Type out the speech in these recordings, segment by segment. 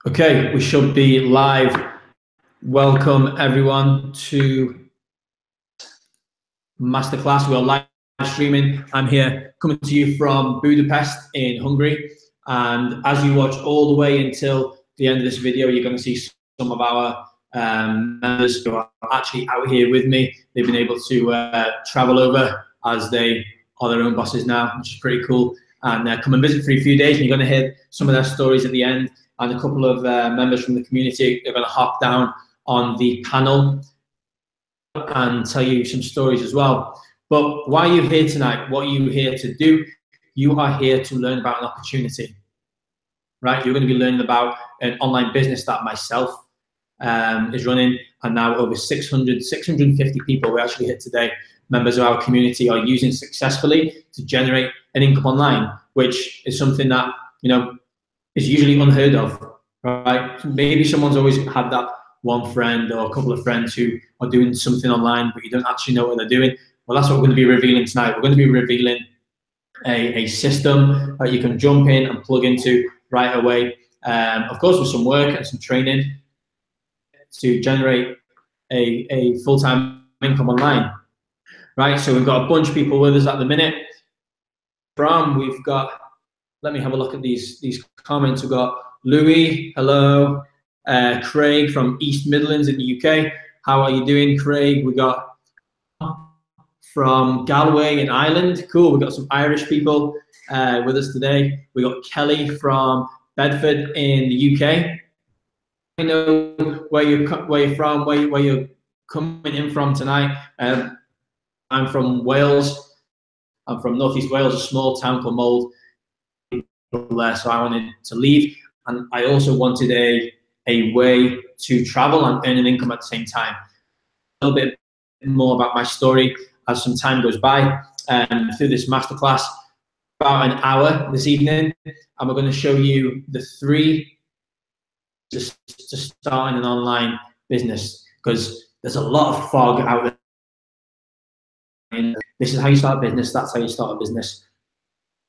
Okay, we should be live. Welcome everyone to Masterclass. We're live streaming. I'm here coming to you from Budapest in Hungary. And as you watch all the way until the end of this video, you're going to see some of our members who are actually out here with me. They've been able to travel over as they are their own bosses now, which is pretty cool. And come and visit for a few days, and you're going to hear some of their stories at the end. And a couple of members from the community are going to hop down on the panel and tell you some stories as well. But why are you here tonight? What are you here to do? You are here to learn about an opportunity, right? You're going to be learning about an online business that myself is running, and now over 650 people we actually hit today, members of our community, are using successfully to generate an income online, which is something that, you know, is usually unheard of, right? Maybe someone's always had that one friend or a couple of friends who are doing something online, but you don't actually know what they're doing. Well, that's what we're going to be revealing tonight. We're going to be revealing a system that you can jump in and plug into right away. Of course, with some work and some training to generate a full-time income online, right? So we've got a bunch of people with us at the minute. We've got, let me have a look at these comments. We've got Louis, hello. Craig from East Midlands in the UK. How are you doing, Craig? We got from Galway in Ireland. Cool, we've got some Irish people with us today. We got Kelly from Bedford in the UK. I know where you're from, where you're coming in from tonight. I'm from Wales. I'm from Northeast Wales, a small town called Mold. There, so I wanted to leave, and I also wanted a way to travel and earn an income at the same time. A little bit more about my story as some time goes by through this masterclass, about an hour this evening, and we're going to show you the 3 to start an online business, because there's a lot of fog out there. And this is how you start a business, that's how you start a business.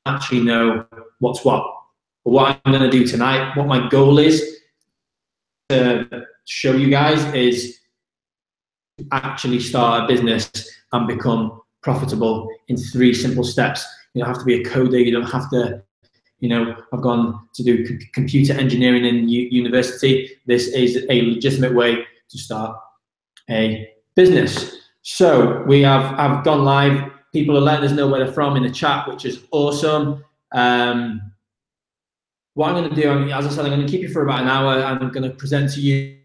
Actually know what's what. But what I'm going to do tonight, what my goal is to show you guys, is to actually start a business and become profitable in 3 simple steps. You don't have to be a coder, you don't have to, you know, I've gone to do computer engineering in university. This is a legitimate way to start a business. So I've gone live. People are letting us know where they're from in the chat, which is awesome. What I'm going to do, as I said, I'm going to keep you for about an hour, and I'm going to present to you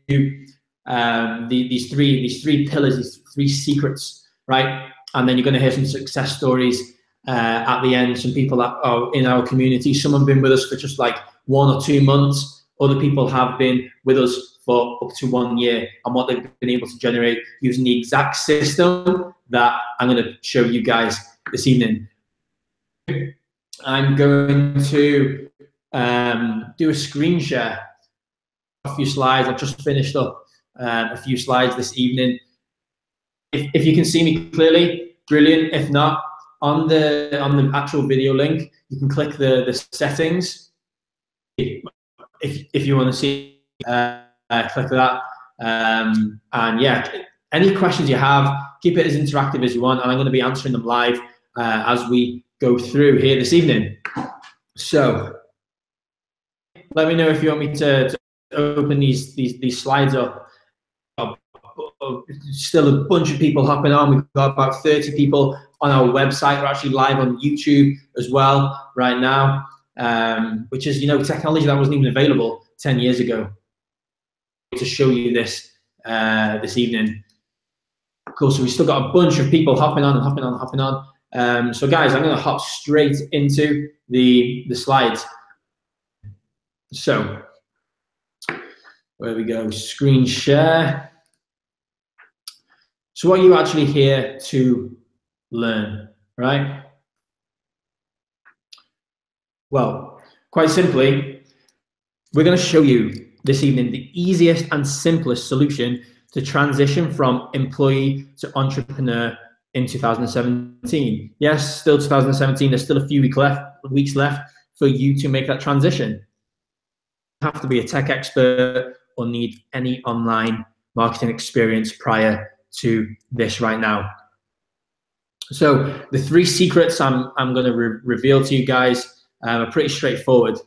these three pillars, these 3 secrets, right? And then you're going to hear some success stories at the end. Some people that are in our community. Some have been with us for just like 1 or 2 months. Other people have been with us for up to 1 year, and what they've been able to generate using the exact system that I'm going to show you guys this evening. I'm going to do a screen share, a few slides. I've just finished up a few slides this evening. If you can see me clearly, brilliant. If not, on the actual video link, you can click the settings. If you want to see, click that. And yeah, any questions you have, keep it as interactive as you want, and I'm going to be answering them live as we go through here this evening. So let me know if you want me to open these slides up. Still a bunch of people hopping on. We've got about 30 people on our website. We're actually live on YouTube as well right now, which is, you know, technology that wasn't even available 10 years ago. To show you this this evening. Cool. So we still got a bunch of people hopping on and hopping on. So guys, I'm going to hop straight into the slides. So where we go, screen share. So what are you actually here to learn, right? Well, quite simply, we're going to show you this evening the easiest and simplest solution to transition from employee to entrepreneur in 2017. Yes, still 2017. There's still a few weeks left for you to make that transition. have to be a tech expert or need any online marketing experience prior to this right now. So the 3 secrets I'm going to reveal to you guys are pretty straightforward.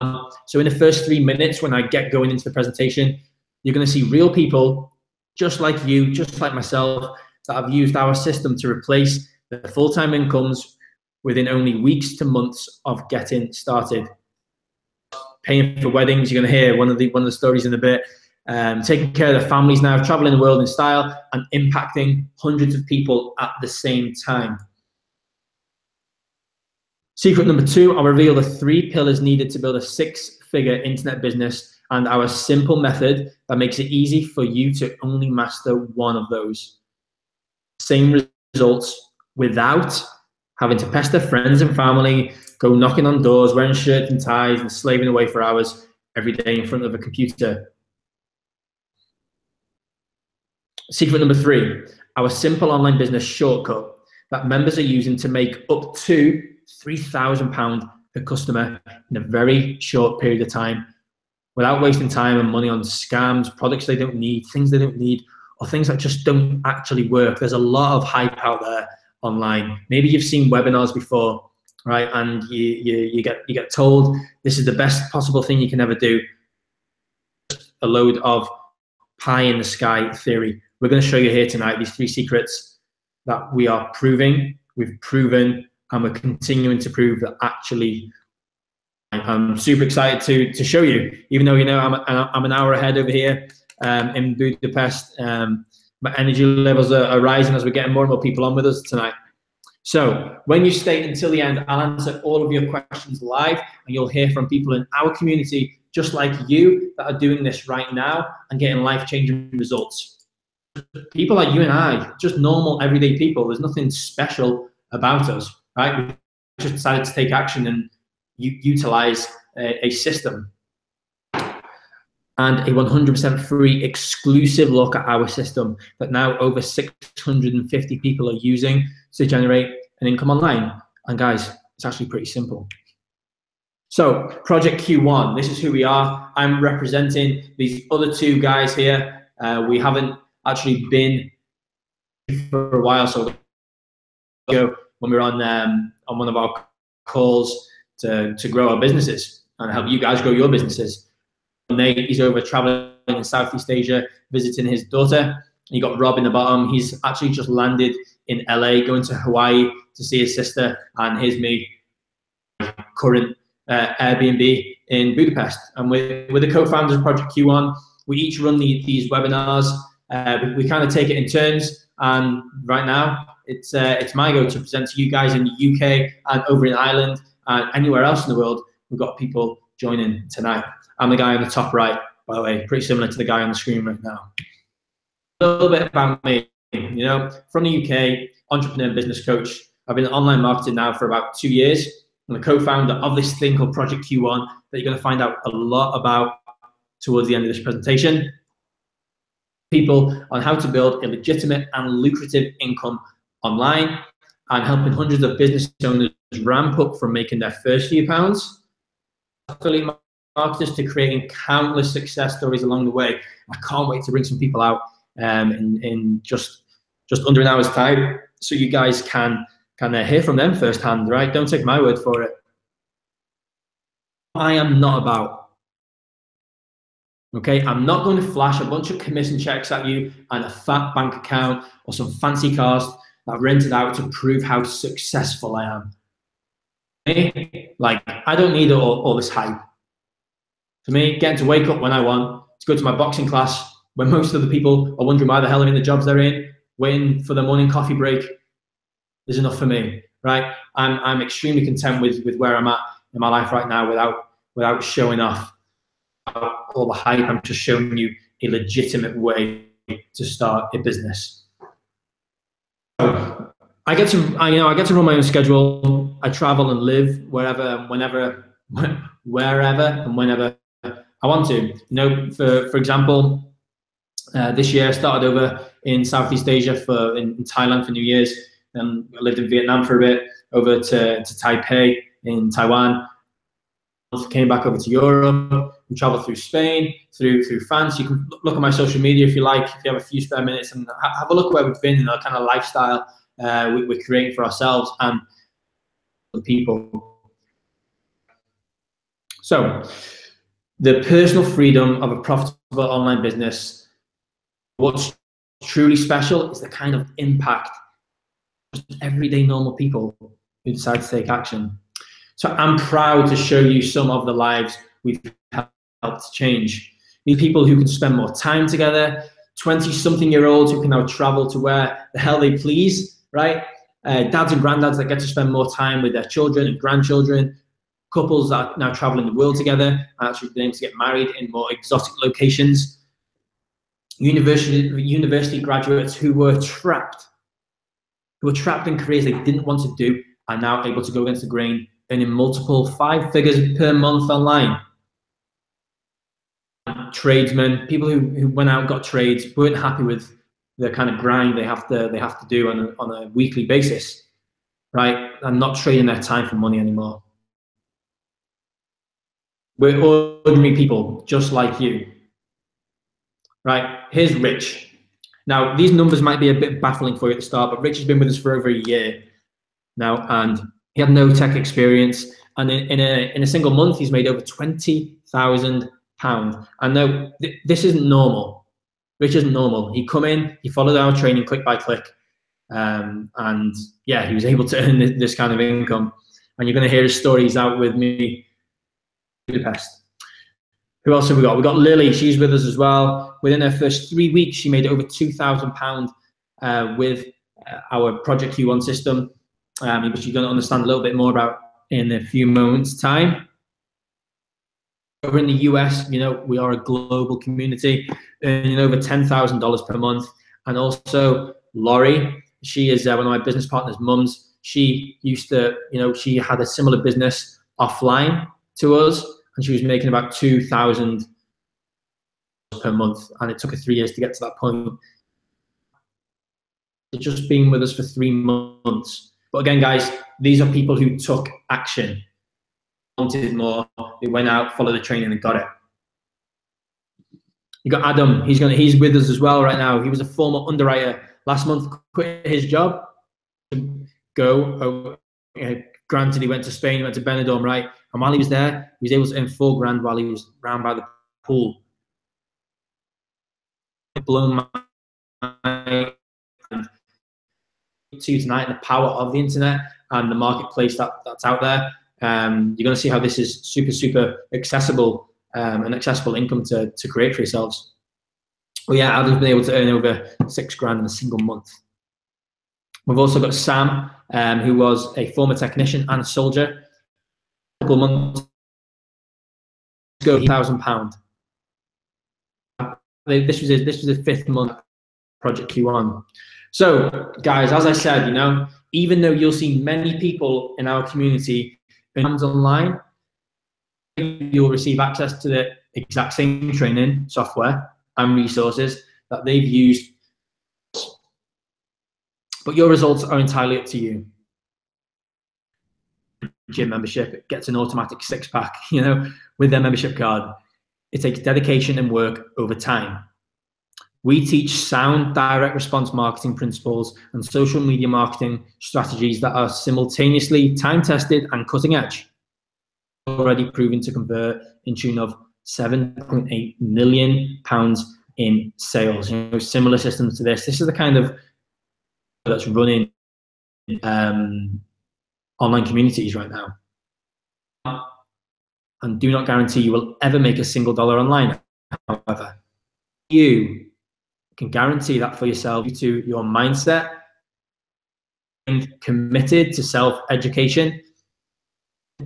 So in the first 3 minutes, when I get going into the presentation, you're going to see real people just like you, just like myself, that have used our system to replace their full-time incomes within only weeks to months of getting started. Paying for weddings, you're going to hear one of the stories in a bit. Taking care of their families now, traveling the world in style, and impacting hundreds of people at the same time. Secret number 2, I'll reveal the 3 pillars needed to build a 6-figure internet business and our simple method that makes it easy for you to only master one of those. Same results without having to pester friends and family, go knocking on doors, wearing shirts and ties, and slaving away for hours every day in front of a computer. Secret number 3, our simple online business shortcut that members are using to make up to £3,000 per customer in a very short period of time, without wasting time and money on scams, products they don't need, things they don't need, or things that just don't actually work. There's a lot of hype out there online. Maybe you've seen webinars before, right? And you get told this is the best possible thing you can ever do. A load of pie in the sky theory. We're going to show you here tonight these 3 secrets that we are proving, we've proven, and we're continuing to prove that actually. I'm super excited to show you, even though, you know, I'm an hour ahead over here in Budapest. My energy levels are rising as we're getting more and more people on with us tonight. So when you stay until the end, I'll answer all of your questions live, and you'll hear from people in our community, just like you, that are doing this right now and getting life-changing results. People like you and I, just normal, everyday people. There's nothing special about us, right? We just decided to take action and utilize a system. And a 100% free exclusive look at our system that now over 650 people are using to generate an income online. And guys, it's actually pretty simple. So Project Q1, this is who we are. I'm representing these other 2 guys here. We haven't actually been for a while, so when we were on one of our calls to grow our businesses and help you guys grow your businesses. Nate, he's over traveling in Southeast Asia, visiting his daughter. You got Rob in the bottom. He's actually just landed in LA, going to Hawaii to see his sister. And here's me, current Airbnb in Budapest. And we're the co-founders of Project Q1. We each run these webinars. We kind of take it in turns. And right now, it's my go to present to you guys in the UK and over in Ireland and anywhere else in the world. We've got people joining tonight. I'm the guy on the top right, by the way, pretty similar to the guy on the screen right now. A little bit about me, you know, from the UK, entrepreneur, business coach. I've been in online marketing now for about 2 years. I'm the co-founder of this thing called Project Q1 that you're going to find out a lot about towards the end of this presentation. People on how to build a legitimate and lucrative income online, and helping hundreds of business owners ramp up from making their first few pounds, affiliate marketers to creating countless success stories along the way. I can't wait to bring some people out in just under an hour's time, so you guys can hear from them firsthand, right? Don't take my word for it. I am not about, okay? I'm not going to flash a bunch of commission checks at you and a fat bank account or some fancy cars that I've rented out to prove how successful I am. Okay? Like, I don't need all this hype. For me, getting to wake up when I want, to go to my boxing class when most of the people are wondering why the hell they're in the jobs they're in, waiting for the morning coffee break, is enough for me, right? I'm extremely content with where I'm at in my life right now without showing off all the hype. I'm just showing you a legitimate way to start a business. So I get to run my own schedule. I travel and live wherever and whenever I want to. You know, for example, this year I started over in Southeast Asia in Thailand for New Year's. Then I lived in Vietnam for a bit, over to Taipei in Taiwan. came back over to Europe. We traveled through Spain, through France. You can look at my social media if you like, if you have a few spare minutes, and have a look where we've been and the kind of lifestyle we're creating for ourselves and the people. So, the personal freedom of a profitable online business. What's truly special is the kind of impact of everyday normal people who decide to take action. So I'm proud to show you some of the lives we've helped change. These people who can spend more time together, 20-something-year-olds who can now travel to where the hell they please, right? Dads and granddads that get to spend more time with their children and grandchildren, couples that are now traveling the world together, actually being able to get married in more exotic locations, university graduates who were trapped in careers they didn't want to do, are now able to go against the grain, earning multiple 5 figures per month online. Tradesmen, people who went out and got trades, weren't happy with the kind of grind they have to do on a weekly basis, right? And not trading their time for money anymore. We're ordinary people, just like you, right? Here's Rich. Now, these numbers might be a bit baffling for you at the start, but Rich has been with us for over a year now, and he had no tech experience. And in a single month, he's made over £20,000. And no, this isn't normal. Rich isn't normal. He come in, he followed our training click by click, and yeah, he was able to earn this kind of income. And you're going to hear his stories out with me. Budapest. Who else have we got? We got Lily. She's with us as well. Within her first 3 weeks, she made over £2,000 with our Project Q1 system, which you're going to understand a little bit more about in a few moments' time. Over in the US, you know, we are a global community, earning over $10,000 per month. And also Laurie, she is one of my business partner's mums. She used to, you know, she had a similar business offline to us, and she was making about $2,000 per month, and it took her 3 years to get to that point. It's just been with us for 3 months. But again, guys, these are people who took action, wanted more, they went out, followed the training, and got it. You got Adam. He's with us as well right now. He was a former underwriter. Last month, quit his job to go. Granted, he went to Spain, he went to Benidorm, right? And while he was there, he was able to earn $4,000 while he was round by the pool. Blown my mind to you tonight, the power of the internet and the marketplace that's out there. You're going to see how this is super accessible, an accessible income to create for yourselves. Well, yeah, Adam's been able to earn over $6,000 in a single month. We've also got Sam, who was a former technician and a soldier. A couple of months ago, £1,000. This was his 5th month Project Q1. So, guys, as I said, you know, even though you'll see many people in our community online, you'll receive access to the exact same training software and resources that they've used. But your results are entirely up to you. Gym membership gets an automatic 6-pack, you know, with their membership card. It takes dedication and work over time. We teach sound direct response marketing principles and social media marketing strategies that are simultaneously time-tested and cutting edge. Already proven to convert in tune of £7.8 million in sales. You know, similar systems to this. This is the kind of that's running online communities right now. And do not guarantee you will ever make a single dollar online. However, you can guarantee that for yourself due to your mindset and committed to self-education,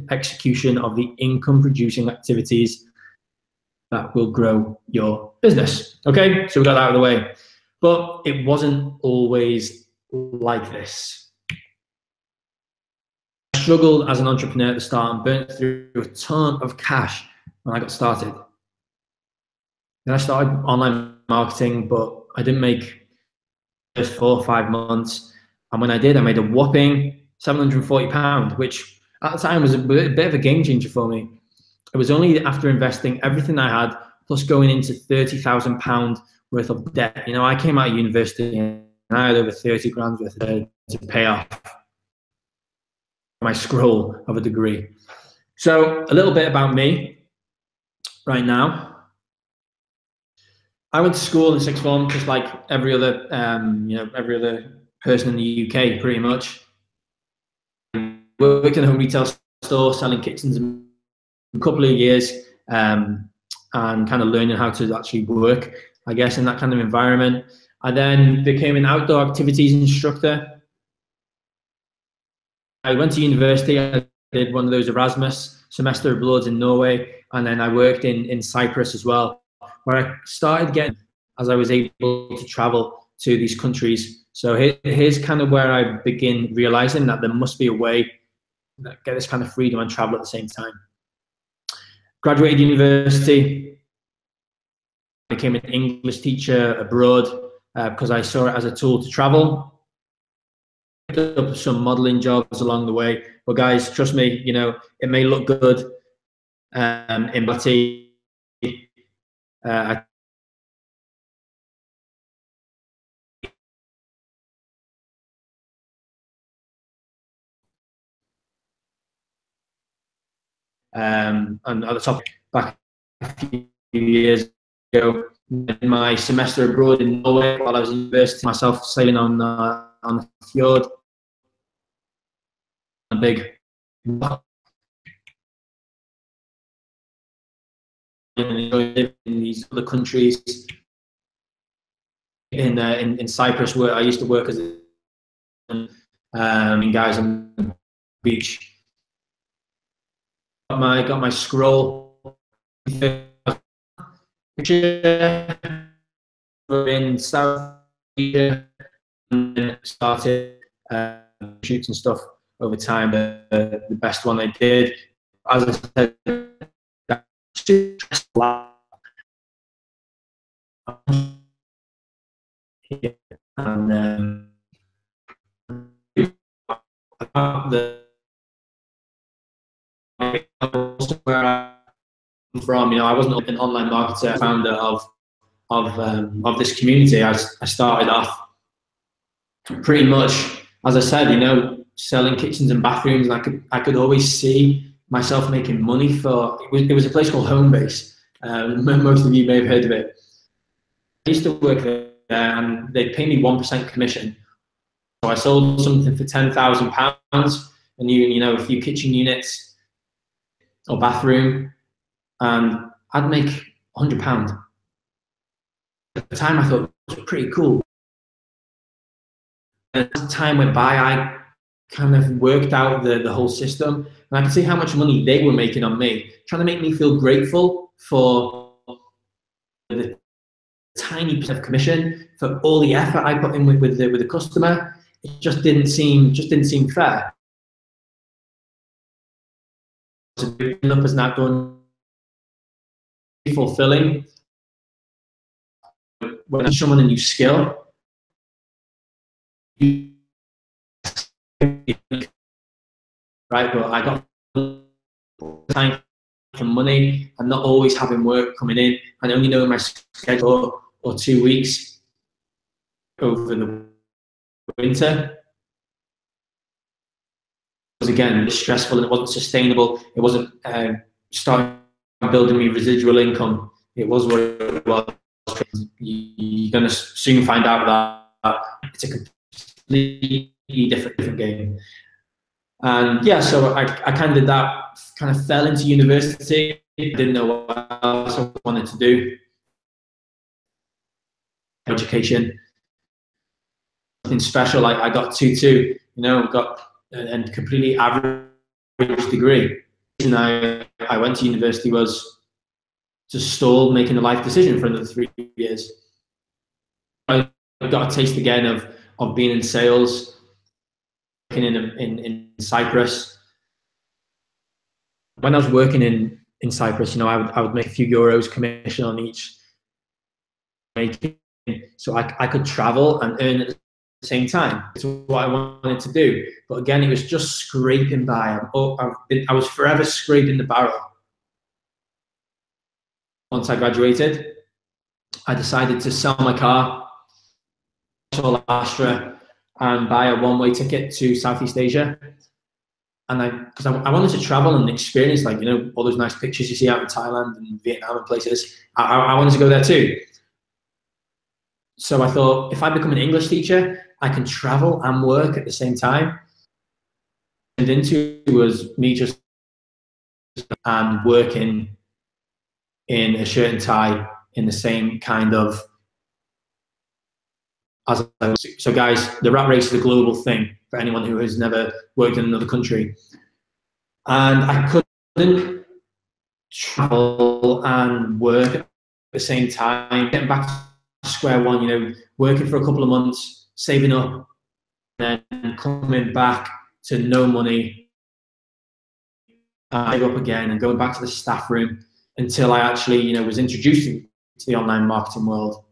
execution of the income-producing activities that will grow your business. Okay, so we got that out of the way. But it wasn't always like this. I struggled as an entrepreneur at the start and burnt through a ton of cash when I got started. Then I started online marketing, but I didn't make the first 4 or 5 months. And when I did, I made a whopping £740, which at the time was a bit of a game changer for me. It was only after investing everything I had, plus going into £30,000 worth of debt. You know, I came out of university and I had over 30 grand worth of debt to pay off my scroll of a degree. So a little bit about me right now. I went to school in sixth form, just like every other, every other person in the UK, pretty much. Worked in a home retail store selling kitchens in a couple of years, and kind of learning how to actually work, I guess, in that kind of environment. I then became an outdoor activities instructor. I went to university. I did one of those Erasmus semester abroad in Norway, and then I worked in Cyprus as well, where I started getting, as I was able to travel to these countries. So here's kind of where I begin realizing that there must be a way to get this kind of freedom and travel at the same time. Graduated university, became an English teacher abroad because I saw it as a tool to travel. Picked up some modeling jobs along the way, but guys, trust me, you know, it may look good in reality. And at the top, back a few years ago, in my semester abroad in Norway while I was in university, myself sailing on the fjord, a big in these other countries. In Cyprus, where I used to work as guys on the beach. Got my scroll in South Asia, and started shoots and stuff over time. The best one I did, as I said, and where I'm from, you know, I wasn't an online marketer, founder of this community. I started off pretty much, as I said, you know, selling kitchens and bathrooms, and I could always see myself making money for. It was a place called Homebase. Most of you may have heard of it. I used to work there, and they'd pay me 1% commission. So I sold something for £10,000, and you know, a few kitchen units or bathroom, and I'd make £100. At the time, I thought it was pretty cool. And as time went by, I kind of worked out the whole system, and I could see how much money they were making on me, trying to make me feel grateful for the tiny percent of commission, for all the effort I put in with the customer. It just didn't seem fair. So building up as an outdoor, fulfilling. When someone a new skill, right? But I got time for money and not always having work coming in, and only knowing my schedule or 2 weeks over the winter. It was, again, stressful, and it wasn't sustainable. It wasn't starting building me residual income. It was what it was. You're going to soon find out that it's a completely different game. And yeah, so I kind of did that, kind of fell into university, didn't know what else I wanted to do. Education, nothing special. I got 2.2, you know, got a completely average degree. And I went to university was to stall making a life decision for another 3 years. I got a taste again of being in sales, working in Cyprus. When I was working in Cyprus, you know, I would make a few euros commission on each making, so I could travel and earn at the same time. It's what I wanted to do. But again, it was just scraping by. I was forever scraping the barrel. once I graduated, I decided to sell my car, to Astra, and buy a one-way ticket to Southeast Asia. And because I wanted to travel and experience, like, you know, all those nice pictures you see out in Thailand and Vietnam and places. I wanted to go there too. So I thought, if I become an English teacher, I can travel and work at the same time. And into was me just and working in a shirt and tie in the same kind of as I was. So guys, the rat race is a global thing for anyone who has never worked in another country. And I couldn't travel and work at the same time, getting back to square one, you know, working for a couple of months, saving up, and then coming back to no money, save up again and going back to the staff room until I actually, you know, was introduced to the online marketing world.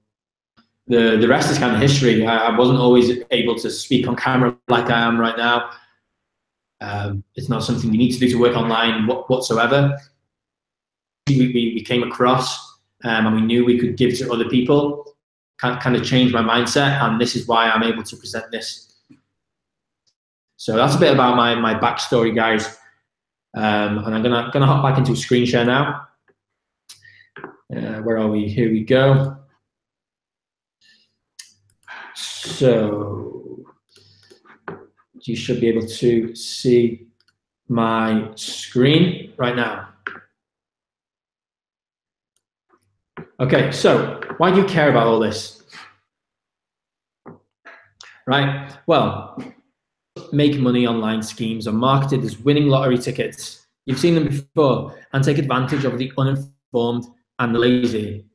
The rest is kind of history. I wasn't always able to speak on camera like I am right now. It's not something you need to do to work online whatsoever. We came across and we knew we could give to other people, kind of change my mindset, and this is why I'm able to present this. So that's a bit about my backstory, guys. And I'm gonna hop back into a screen share now. Where are we? Here we go. So you should be able to see my screen right now. Okay, so why do you care about all this? Right, well, make money online schemes are marketed as winning lottery tickets. You've seen them before, and take advantage of the uninformed and the lazy.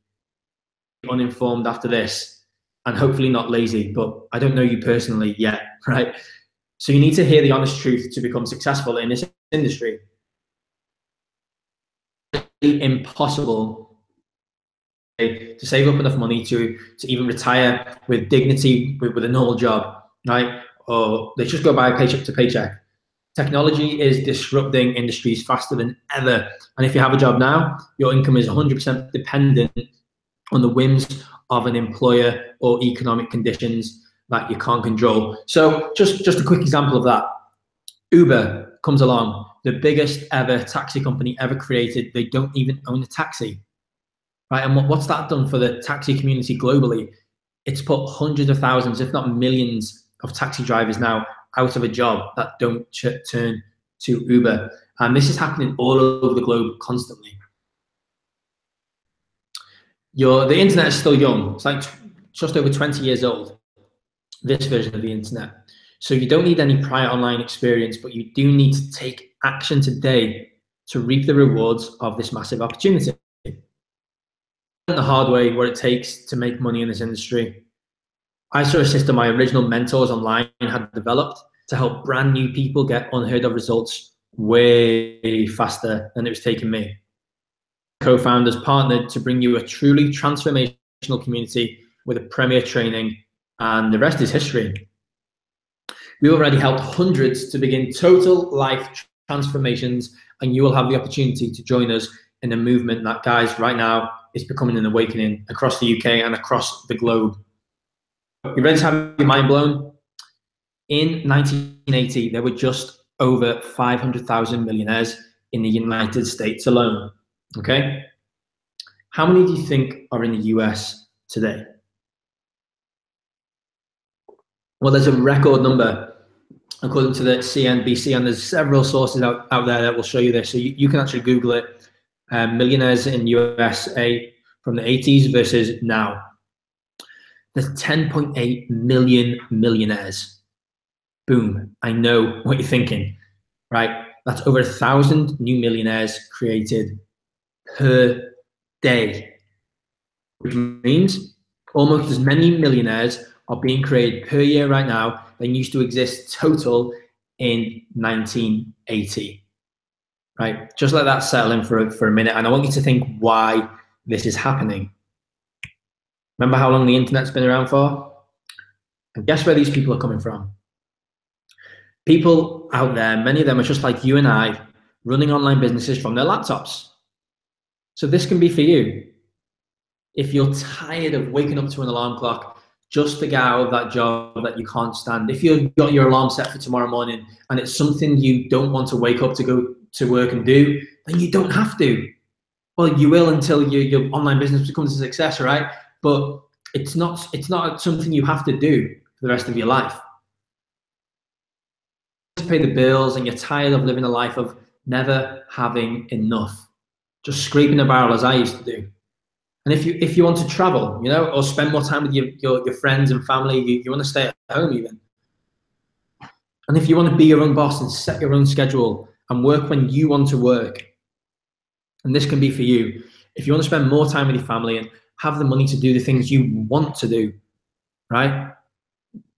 Uninformed after this, and hopefully not lazy, but I don't know you personally yet, right? So you need to hear the honest truth to become successful in this industry. It's impossible to save up enough money to even retire with dignity with a normal job, right? Or they just go by paycheck to paycheck. Technology is disrupting industries faster than ever. And if you have a job now, your income is 100% dependent on the whims of an employer or economic conditions that you can't control. So just a quick example of that. Uber comes along, the biggest ever taxi company ever created. They don't even own a taxi, right? And what's that done for the taxi community globally? It's put hundreds of thousands, if not millions, of taxi drivers now out of a job that don't turn to Uber. And this is happening all over the globe constantly. The internet is still young. It's like just over 20 years old, this version of the internet. So you don't need any prior online experience, but you do need to take action today to reap the rewards of this massive opportunity. The hard way what it takes to make money in this industry. I saw a system my original mentors online had developed to help brand new people get unheard of results way faster than it was taking me. Co-founders partnered to bring you a truly transformational community with a premier training, and the rest is history. We already helped hundreds to begin total life transformations, and you will have the opportunity to join us in a movement that, guys, right now is becoming an awakening across the UK and across the globe. You ready to have your mind blown? In 1980, there were just over 500,000 millionaires in the United States alone. Okay? How many do you think are in the US today? Well, there's a record number according to the CNBC, and there's several sources out there that will show you this. So you can actually Google it. Millionaires in USA from the 80s versus now. There's 10.8 million millionaires. Boom. I know what you're thinking, right? That's over 1,000 new millionaires created per day, which means almost as many millionaires are being created per year right now than used to exist total in 1980, right? Just let that settle in for a minute, and I want you to think why this is happening. Remember how long the internet's been around for? And guess where these people are coming from? People out there, many of them are just like you and I, running online businesses from their laptops. So this can be for you. if you're tired of waking up to an alarm clock just to get out of that job that you can't stand, if you've got your alarm set for tomorrow morning and it's something you don't want to wake up to go to work and do, then you don't have to. Well, you will until your online business becomes a success, right? But it's not something you have to do for the rest of your life. Pay the bills and you're tired of living a life of never having enough, just scraping a barrel as I used to do. And if you want to travel, you know, or spend more time with your friends and family, you want to stay at home even. And if you want to be your own boss and set your own schedule and work when you want to work, and this can be for you, if you want to spend more time with your family and have the money to do the things you want to do, right?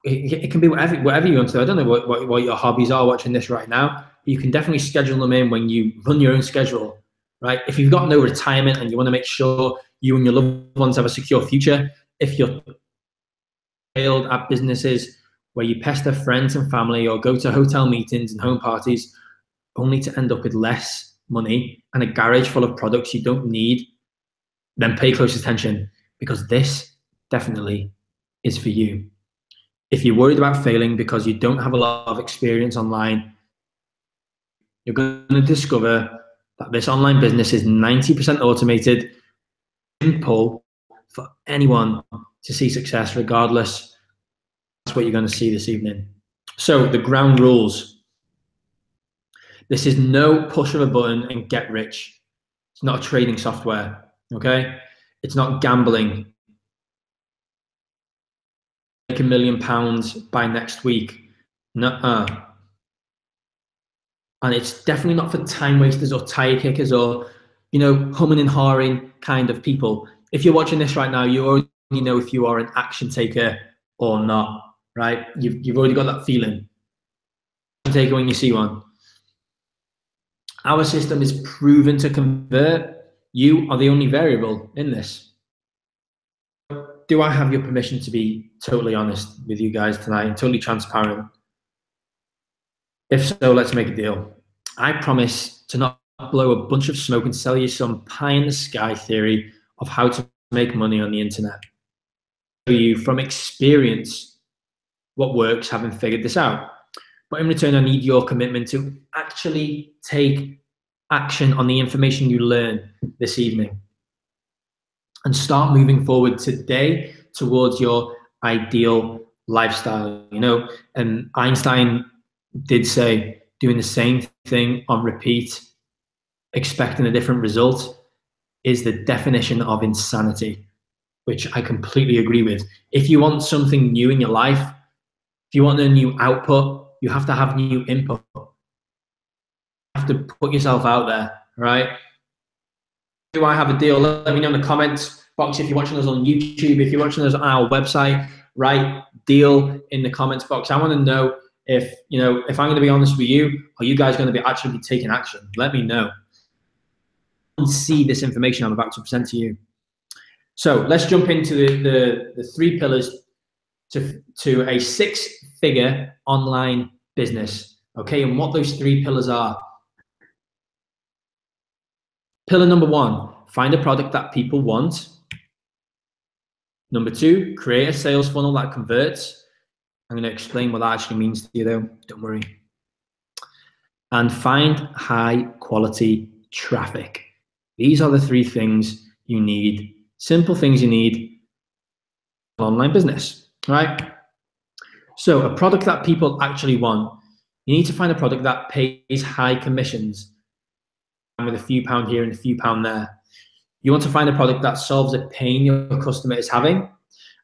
It can be whatever you want to do. I don't know what your hobbies are watching this right now, but you can definitely schedule them in when you run your own schedule, right? If you've got no retirement and you want to make sure you and your loved ones have a secure future, if you're failed at businesses where you pester friends and family or go to hotel meetings and home parties only to end up with less money and a garage full of products you don't need, then pay close attention, because this definitely is for you. If you're worried about failing because you don't have a lot of experience online, you're going to discover that this online business is 90% automated, simple for anyone to see success regardless. That's what you're going to see this evening. So the ground rules. This is no push of a button and get rich. It's not a trading software, okay? It's not gambling. Make £1 million by next week. Nuh-uh. And it's definitely not for time wasters or tire kickers or, you know, humming and hawing kind of people. If you're watching this right now, you already know if you are an action taker or not, right? You've already got that feeling. Action taker when you see one. Our system is proven to convert. You are the only variable in this. Do I have your permission to be totally honest with you guys tonight, totally transparent? If so, let's make a deal. I promise to not blow a bunch of smoke and sell you some pie in the sky theory of how to make money on the internet. Show you from experience what works, having figured this out. But in return, I need your commitment to actually take action on the information you learn this evening and start moving forward today towards your ideal lifestyle. You know, and Einstein did say doing the same thing on repeat, expecting a different result, is the definition of insanity, which I completely agree with. If you want something new in your life, if you want a new output, you have to have new input. You have to put yourself out there, right? Do I have a deal? Let me know in the comments box if you're watching us on YouTube, if you're watching us on our website, write deal in the comments box. I want to know if, you know, if I'm going to be honest with you, are you guys going to be actually taking action? Let me know. And see this information I'm about to present to you. So let's jump into the 3 pillars to a 6-figure online business. Okay, and what those 3 pillars are. Pillar number 1, find a product that people want. Number 2, create a sales funnel that converts. I'm going to explain what that actually means to you though, don't worry. And find high quality traffic. These are the 3 things you need, simple things you need for online business, right? So a product that people actually want. You need to find a product that pays high commissions with a few pound here and a few pound there. You want to find a product that solves a pain your customer is having,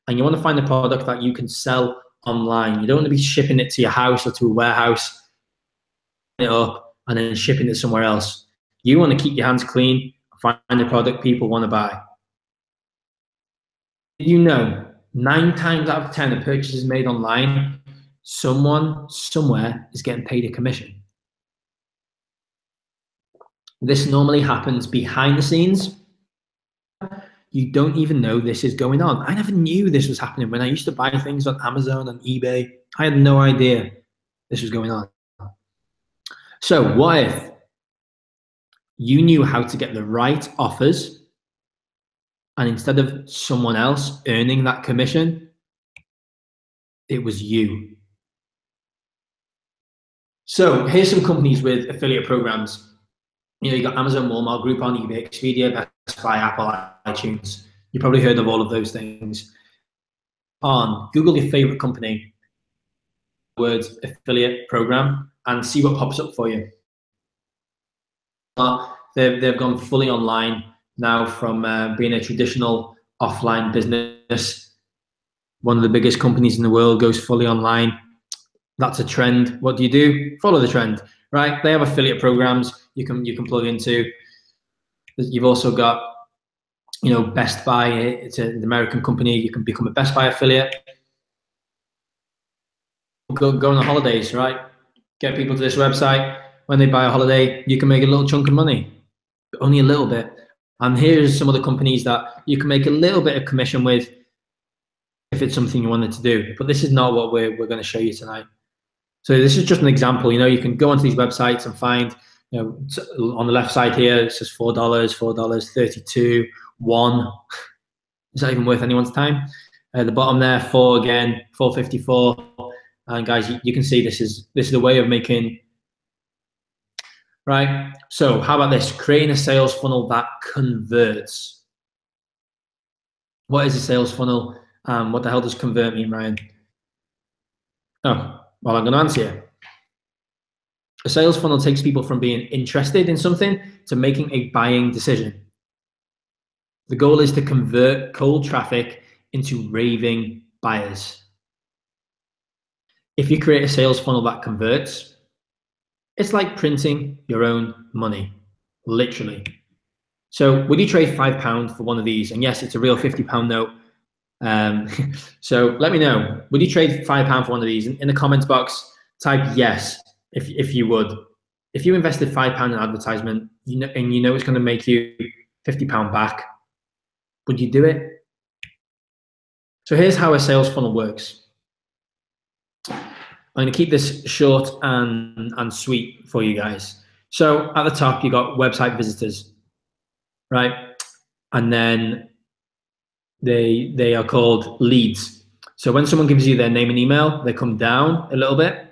and you want to find a product that you can sell online. You don't want to be shipping it to your house or to a warehouse, it up and then shipping it somewhere else. You want to keep your hands clean and find a product people want to buy. Did you know 9 times out of 10 a purchase is made online, someone somewhere is getting paid a commission? This normally happens behind the scenes. You don't even know this is going on. I never knew this was happening. When I used to buy things on Amazon and eBay, I had no idea this was going on. So what if you knew how to get the right offers And instead of someone else earning that commission, it was you. So here's some companies with affiliate programs. You got Amazon, Walmart, Groupon, eBay, Expedia, Best Buy, Apple, iTunes. You probably heard of all of those things. On Google your favorite company, words affiliate program, and see what pops up for you. They've gone fully online now from being a traditional offline business. One of the biggest companies in the world goes fully online. That's a trend. What do? Follow the trend, right? They have affiliate programs you can plug into. You've also got, Best Buy. It's an American company. You can become a Best Buy affiliate. Go on the holidays, right? Get people to this website. When they buy a holiday, you can make a little chunk of money, but only a little bit. And here's some of the companies that you can make a little bit of commission with if it's something you wanted to do. But this is not what we're going to show you tonight. So this is just an example. You can go onto these websites and find, on the left side here, it says $4, $32, $1. Is that even worth anyone's time? The bottom there, 4 again, 4.54. And guys, you can see this is a way of making, right? So how about this? Creating a sales funnel that converts. What is a sales funnel? What the hell does convert mean, Ryan? Oh, well, I'm going to answer you. A sales funnel takes people from being interested in something to making a buying decision. The goal is to convert cold traffic into raving buyers. If you create a sales funnel that converts, it's like printing your own money, literally. So would you trade £5 for one of these? And yes, it's a real £50 note. So let me know. Would you trade £5 for one of these? In the comments box, type yes if you would. If you invested £5 in advertisement, and you know it's going to make you £50 back, would you do it? So here's how a sales funnel works. I'm going to keep this short and sweet for you guys. So at the top, you got website visitors, right? And then they are called leads. So when someone gives you their name and email, they come down a little bit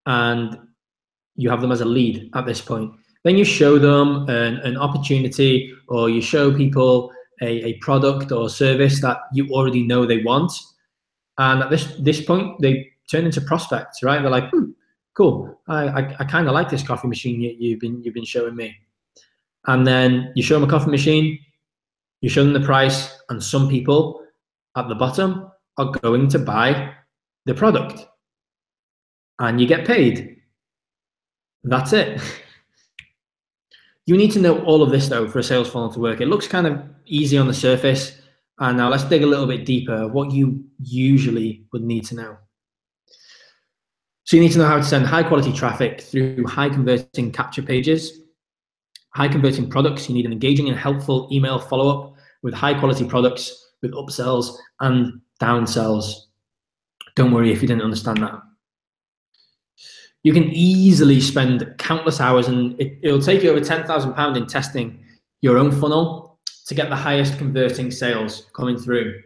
and you have them as a lead at this point. Then you show them an opportunity, or you show people a product or service that you already know they want. And at this point, they turn into prospects, right? They're like, cool. I kind of like this coffee machine you've been showing me. And then you show them a coffee machine, you show them the price, and some people at the bottom are going to buy the product, and you get paid. That's it. You need to know all of this though for a sales funnel to work. It looks kind of easy on the surface, and now let's dig a little bit deeper. What you usually would need to know. So you need to know how to send high quality traffic through high converting capture pages, high converting products. You need an engaging and helpful email follow-up with high quality products, with upsells and downsells. Don't worry if you didn't understand that. You can easily spend countless hours, and it'll take you over £10,000 in testing your own funnel to get the highest converting sales coming through.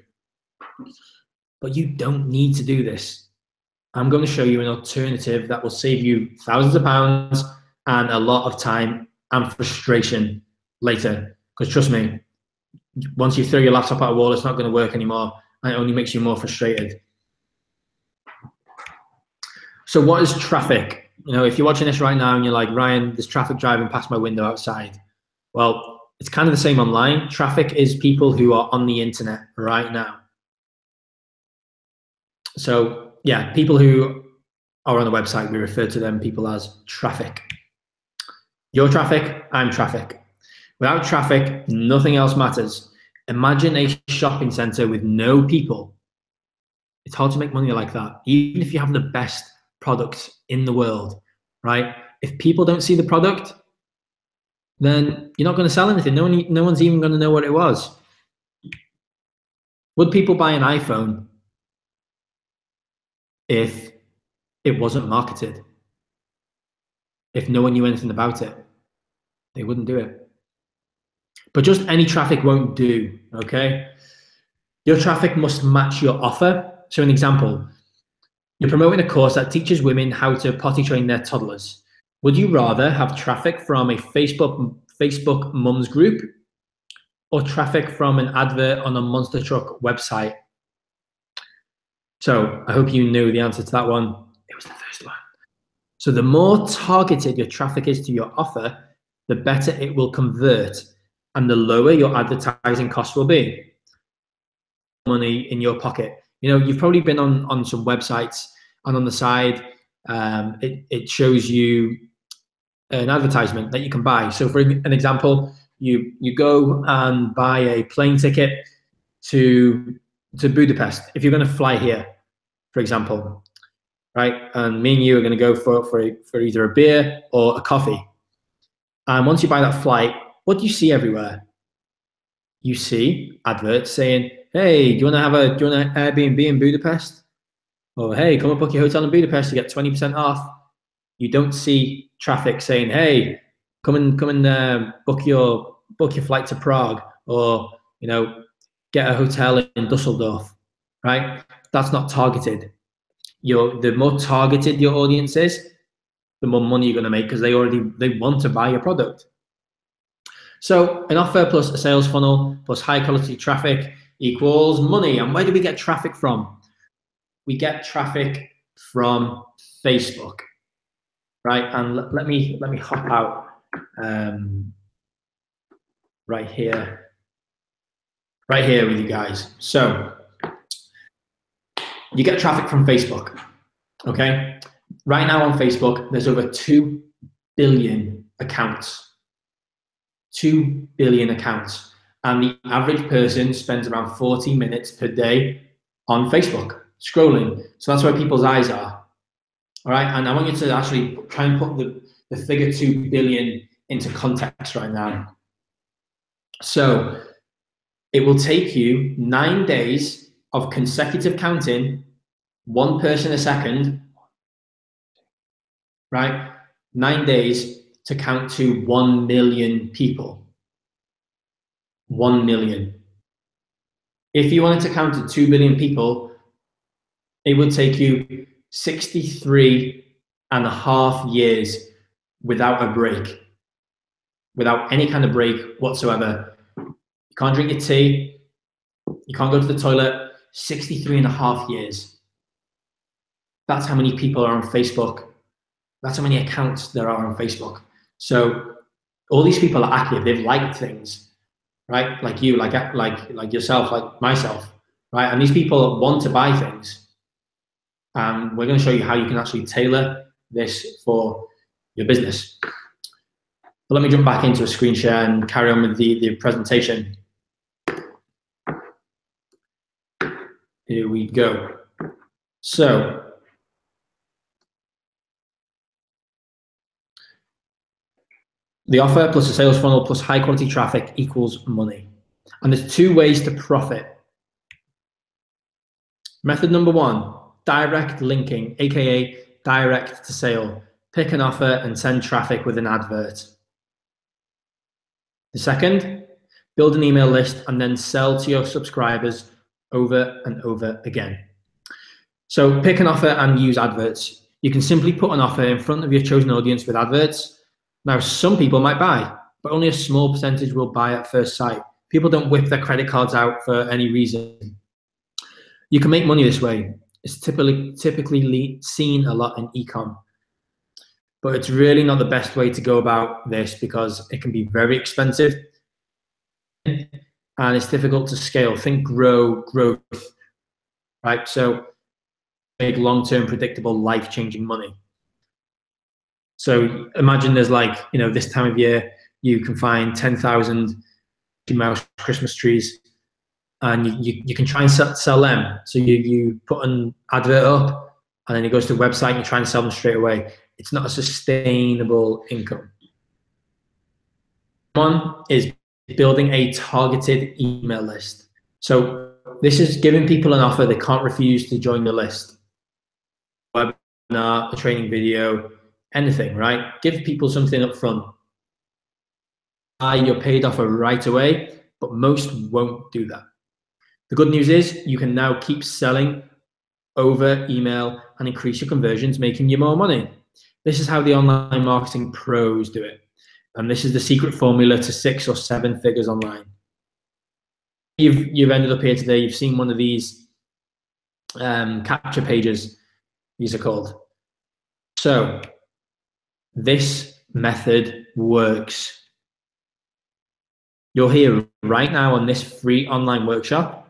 But you don't need to do this. I'm going to show you an alternative that will save you thousands of pounds and a lot of time and frustration later. Because trust me, once you throw your laptop at a wall, it's not going to work anymore, and it only makes you more frustrated. So what is traffic? If you're watching this right now and you're like, Ryan, there's traffic driving past my window outside. Well, it's kind of the same online. Traffic is people who are on the internet right now. So yeah, people who are on the website, we refer to them people as traffic. You're traffic, I'm traffic. Without traffic, nothing else matters. Imagine a shopping center with no people. It's hard to make money like that, even if you have the best product in the world, right? If people don't see the product, then you're not going to sell anything. No one's even going to know what it was. Would people buy an iPhone if it wasn't marketed? If no one knew anything about it, they wouldn't do it. But just any traffic won't do, okay? Your traffic must match your offer. So an example, you're promoting a course that teaches women how to potty train their toddlers. Would you rather have traffic from a Facebook mums group or traffic from an advert on a monster truck website? So I hope you knew the answer to that one. It was the first one. So the more targeted your traffic is to your offer, the better it will convert and the lower your advertising costs will be. Money in your pocket. You know, you've probably been on some websites and on the side, it shows you an advertisement that you can buy. So for an example, you go and buy a plane ticket to Budapest. If you're going to fly here, for example, right? And me and you are going to go for either a beer or a coffee. And once you buy that flight, what do you see everywhere? You see adverts saying, "Hey, do you want an Airbnb in Budapest?" Or, "Hey, come and book your hotel in Budapest, you get 20% off." You don't see traffic saying, "Hey, come and book your flight to Prague," or, you know, get a hotel in Dusseldorf, right? That's not targeted. The more targeted your audience is, the more money you're going to make because they want to buy your product. So an offer plus a sales funnel plus high quality traffic equals money. And where do we get traffic from? We get traffic from Facebook, right? And let me hop out right here with you guys. So you get traffic from Facebook, okay? Right now on Facebook, there's over 2 billion accounts. 2 billion accounts. And the average person spends around 40 minutes per day on Facebook, scrolling. So that's where people's eyes are. All right, and I want you to actually try and put the figure 2 billion into context right now. So it will take you 9 days of consecutive counting, one person a second, right? 9 days to count to 1 million people. 1 million. If you wanted to count to 2 billion people, it would take you 63.5 years without a break, without any kind of break whatsoever. You can't drink your tea, you can't go to the toilet. 63.5 years. That's how many people are on Facebook. That's how many accounts there are on Facebook. So all these people are active, they've liked things, right? Like you, like yourself, like myself, right? And these people want to buy things. And we're going to show you how you can actually tailor this for your business. But let me jump back into a screen share and carry on with the presentation. Here we go. So the offer plus a sales funnel plus high quality traffic equals money. And there's 2 ways to profit. Method number 1, direct linking, AKA direct to sale. Pick an offer and send traffic with an advert. The second, build an email list and then sell to your subscribers over and over again. So pick an offer and use adverts. You can simply put an offer in front of your chosen audience with adverts. Now, some people might buy, but only a small percentage will buy at first sight. People don't whip their credit cards out for any reason. You can make money this way. It's typically seen a lot in e-com, but it's really not the best way to go about this because it can be very expensive and it's difficult to scale. Think growth, right? So make long-term, predictable, life-changing money. So imagine there's like, you know, this time of year, you can find 10,000 mouse Christmas trees and you can try and sell them. So you put an advert up and then it goes to the website and you try and sell them straight away. It's not a sustainable income. One is building a targeted email list. So this is giving people an offer they can't refuse to join the list. Webinar, a training video, anything, right? Give people something up front. your paid offer right away, but most won't do that. The good news is you can now keep selling over email and increase your conversions, making you more money. This is how the online marketing pros do it. And this is the secret formula to 6 or 7 figures online. You've ended up here today, you've seen one of these capture pages, these are called. So this method works. You're here right now on this free online workshop.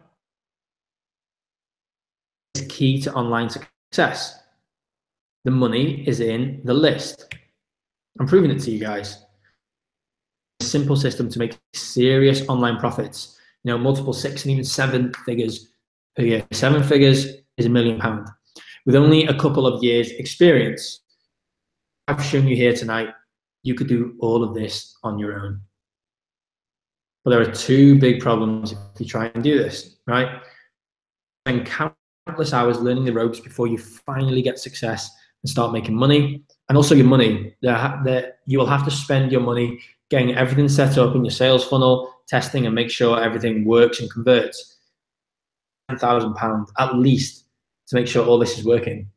It's key to online success. The money is in the list. I'm proving it to you guys. A simple system to make serious online profits. You know, multiple 6 and even 7 figures per year. 7 figures is £1 million with only a couple of years experience. I've shown you here tonight, you could do all of this on your own. But there are 2 big problems if you try and do this, right? Spend countless hours learning the ropes before you finally get success and start making money. And also your money, you will have to spend your money getting everything set up in your sales funnel, testing and make sure everything works and converts. £10,000 at least to make sure all this is working.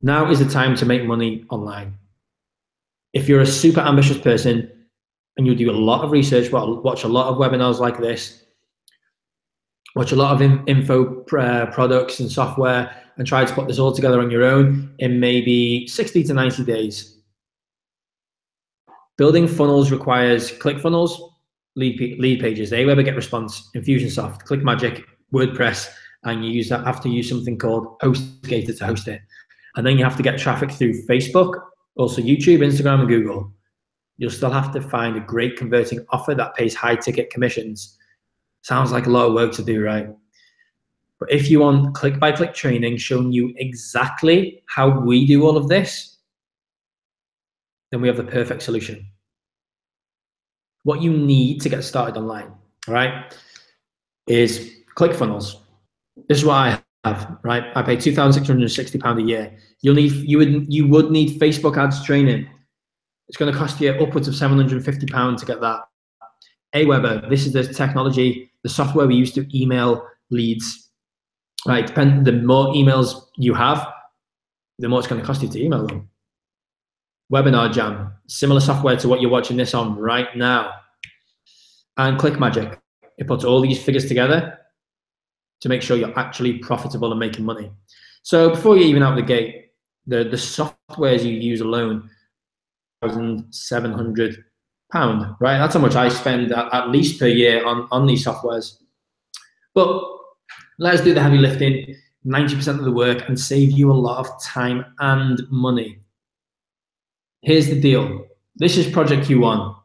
Now is the time to make money online. If you're a super ambitious person and you do a lot of research, watch a lot of webinars like this, watch a lot of info products and software, and try to put this all together on your own in maybe 60 to 90 days. Building funnels requires ClickFunnels, lead pages, Aweber Get Response, Infusionsoft, ClickMagick, WordPress, and you have to use something called HostGator to host it. And then you have to get traffic through Facebook, also YouTube, Instagram, and Google. You'll still have to find a great converting offer that pays high ticket commissions. Sounds like a lot of work to do, right? But if you want click-by-click training showing you exactly how we do all of this, then we have the perfect solution. What you need to get started online, all right, is ClickFunnels. This is what I have, right? I pay £2,660 a year. You would need Facebook ads training. It's going to cost you upwards of £750 to get that. Aweber, this is the technology, the software we use to email leads. Right, the more emails you have, the more it's going to cost you to email them. Webinar Jam, similar software to what you're watching this on right now. And ClickMagick, it puts all these figures together to make sure you're actually profitable and making money. So before you're even out of the gate, the softwares you use alone, £1,700, right? That's how much I spend at least per year on these softwares. But let's do the heavy lifting, 90% of the work, and save you a lot of time and money. Here's the deal. This is Project Q1.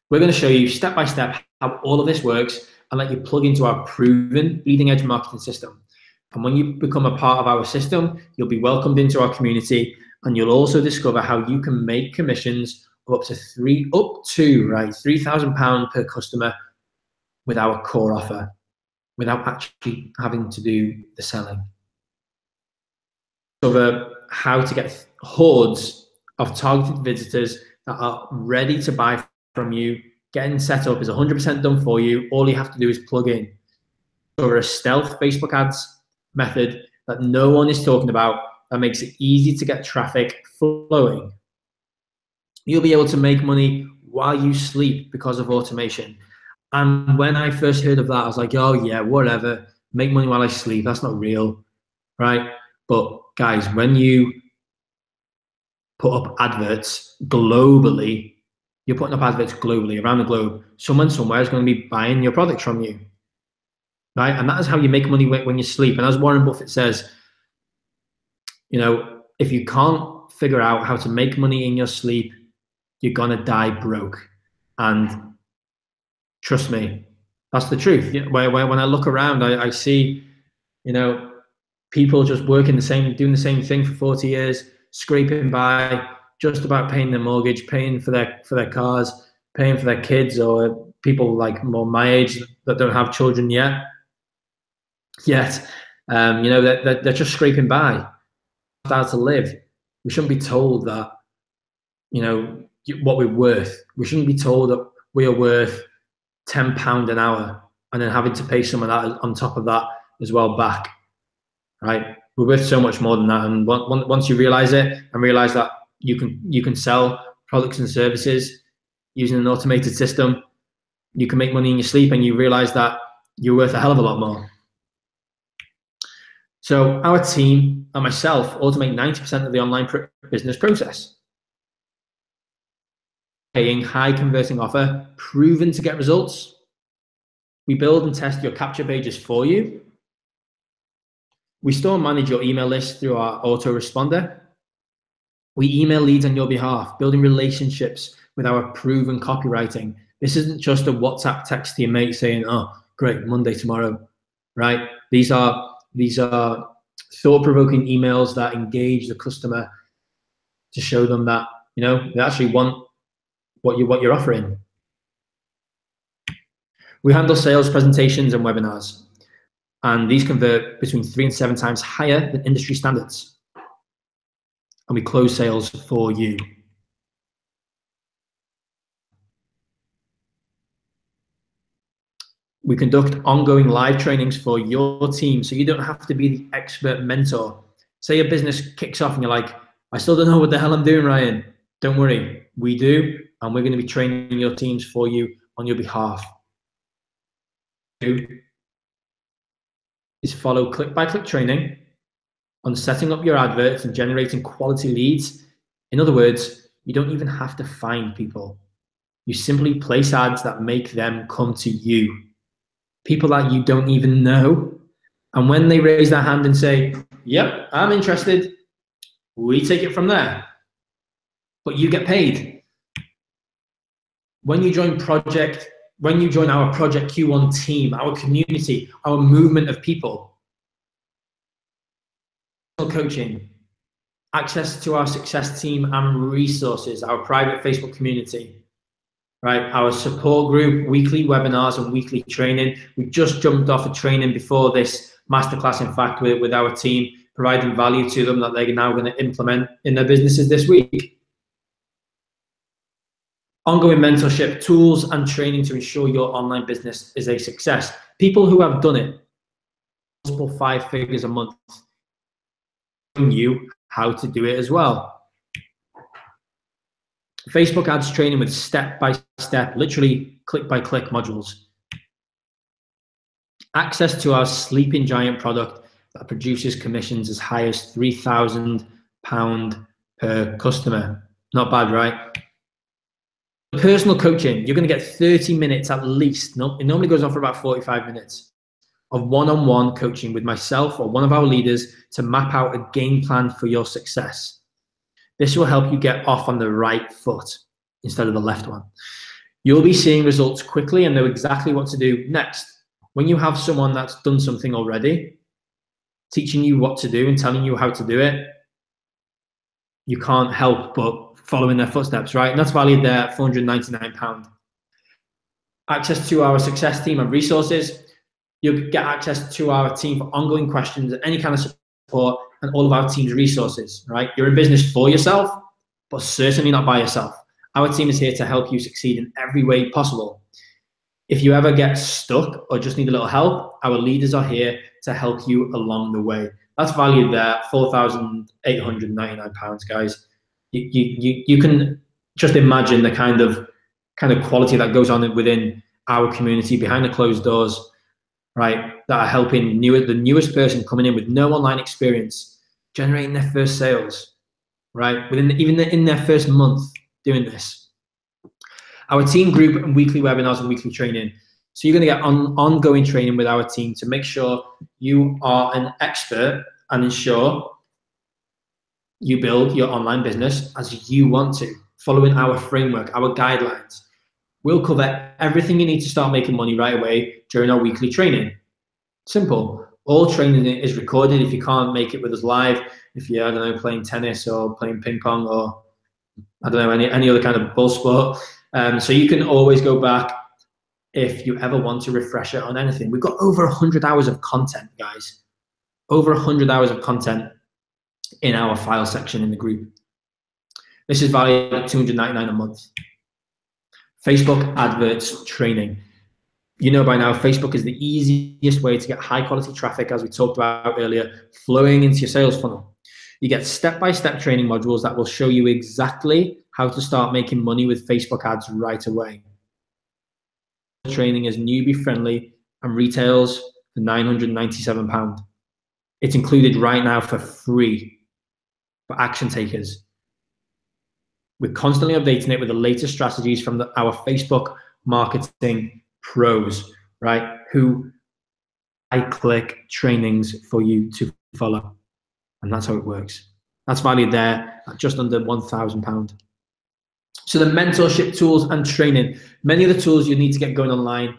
We're going to show you step by step how all of this works and let you plug into our proven bleeding edge marketing system. And when you become a part of our system, you'll be welcomed into our community, and you'll also discover how you can make commissions of up to £3,000 per customer with our core offer, without actually having to do the selling. Over how to get hordes of targeted visitors that are ready to buy from you. Getting set up is 100% done for you. All you have to do is plug in. Over a stealth Facebook ads method that no one is talking about that makes it easy to get traffic flowing. You'll be able to make money while you sleep because of automation. And when I first heard of that, I was like, oh yeah, whatever, make money while I sleep, that's not real, right? But guys, when you put up adverts globally, you're putting up adverts globally around the globe, someone somewhere is going to be buying your products from you, right? And that is how you make money when you sleep. And as Warren Buffett says, you know, if you can't figure out how to make money in your sleep, you're going to die broke. And trust me, that's the truth. When I look around, I see, you know, people just doing the same thing for 40 years, scraping by, just about paying their mortgage, paying for their cars, paying for their kids, or people like more my age that don't have children yet. You know, they're just scraping by, how to live. We shouldn't be told that, you know, what we're worth. We shouldn't be told that we are worth £10 an hour and then having to pay some of that on top of that as well back, right? We're worth so much more than that. And once you realize it and realize that you can sell products and services using an automated system, you can make money in your sleep, and you realize that you're worth a hell of a lot more. So our team and myself automate 90% of the online business process. Paying high converting offer, proven to get results. We build and test your capture pages for you. We store and manage your email list through our autoresponder. We email leads on your behalf, building relationships with our proven copywriting. This isn't just a WhatsApp text to your mate saying, oh, great, Monday tomorrow, right? These are thought-provoking emails that engage the customer to show them that, they actually want what you're offering. We handle sales presentations and webinars, and these convert between 3 and 7 times higher than industry standards. And we close sales for you. We conduct ongoing live trainings for your team, so you don't have to be the expert mentor. Say your business kicks off and you're like, I still don't know what the hell I'm doing, Ryan. Don't worry, we do, and we're going to be training your teams for you on your behalf. Is follow click-by-click training on setting up your adverts and generating quality leads. In other words, you don't even have to find people. You simply place ads that make them come to you. People that you don't even know. And when they raise their hand and say, yep, I'm interested, we take it from there. But you get paid. When you join our Project Q1 team, our community, our movement of people, coaching, access to our success team and resources, our private Facebook community, right? Our support group, weekly webinars and weekly training. We just jumped off a training before this masterclass, in fact, with our team, providing value to them that they're now going to implement in their businesses this week. Ongoing mentorship, tools and training to ensure your online business is a success. People who have done it, multiple 5 figures a month, showing you how to do it as well. Facebook ads training with step-by-step, literally click-by-click modules. Access to our Sleeping Giant product that produces commissions as high as £3,000 per customer. Not bad, right? Personal coaching, you're going to get 30 minutes at least. It normally goes on for about 45 minutes of one-on-one coaching with myself or one of our leaders to map out a game plan for your success. This will help you get off on the right foot instead of the left one. You'll be seeing results quickly and know exactly what to do next. When you have someone that's done something already, teaching you what to do and telling you how to do it, you can't help but follow in their footsteps, right? And that's valued there at £499. Access to our success team and resources. You'll get access to our team for ongoing questions and any kind of support, and all of our team's resources, right? You're in business for yourself, but certainly not by yourself. Our team is here to help you succeed in every way possible. If you ever get stuck or just need a little help, our leaders are here to help you along the way. That's valued there at £4,899, guys. You can just imagine the kind of quality that goes on within our community behind the closed doors, right? That are helping the newest person coming in with no online experience, generating their first sales, right? In their first month doing this. Our team group and weekly webinars and weekly training. So you're going to get ongoing training with our team to make sure you are an expert and ensure you build your online business as you want to, following our framework, our guidelines. We'll cover everything you need to start making money right away during our weekly training. Simple. All training is recorded. If you can't make it with us live, if you're, I don't know, playing tennis or playing ping pong or, I don't know, any other kind of ball sport. So you can always go back if you ever want to refresh it on anything. We've got over 100 hours of content, guys. Over 100 hours of content in our file section in the group. This is valued at $299 a month. Facebook adverts training. You know by now, Facebook is the easiest way to get high quality traffic, as we talked about earlier, flowing into your sales funnel. You get step-by-step training modules that will show you exactly how to start making money with Facebook ads right away. Training is newbie friendly and retails for £997. It's included right now for free for action takers. We're constantly updating it with the latest strategies from our Facebook marketing pros, right? Who I click trainings for you to follow. And that's how it works. That's valued there at just under £1,000. So the mentorship tools and training, many of the tools you need to get going online,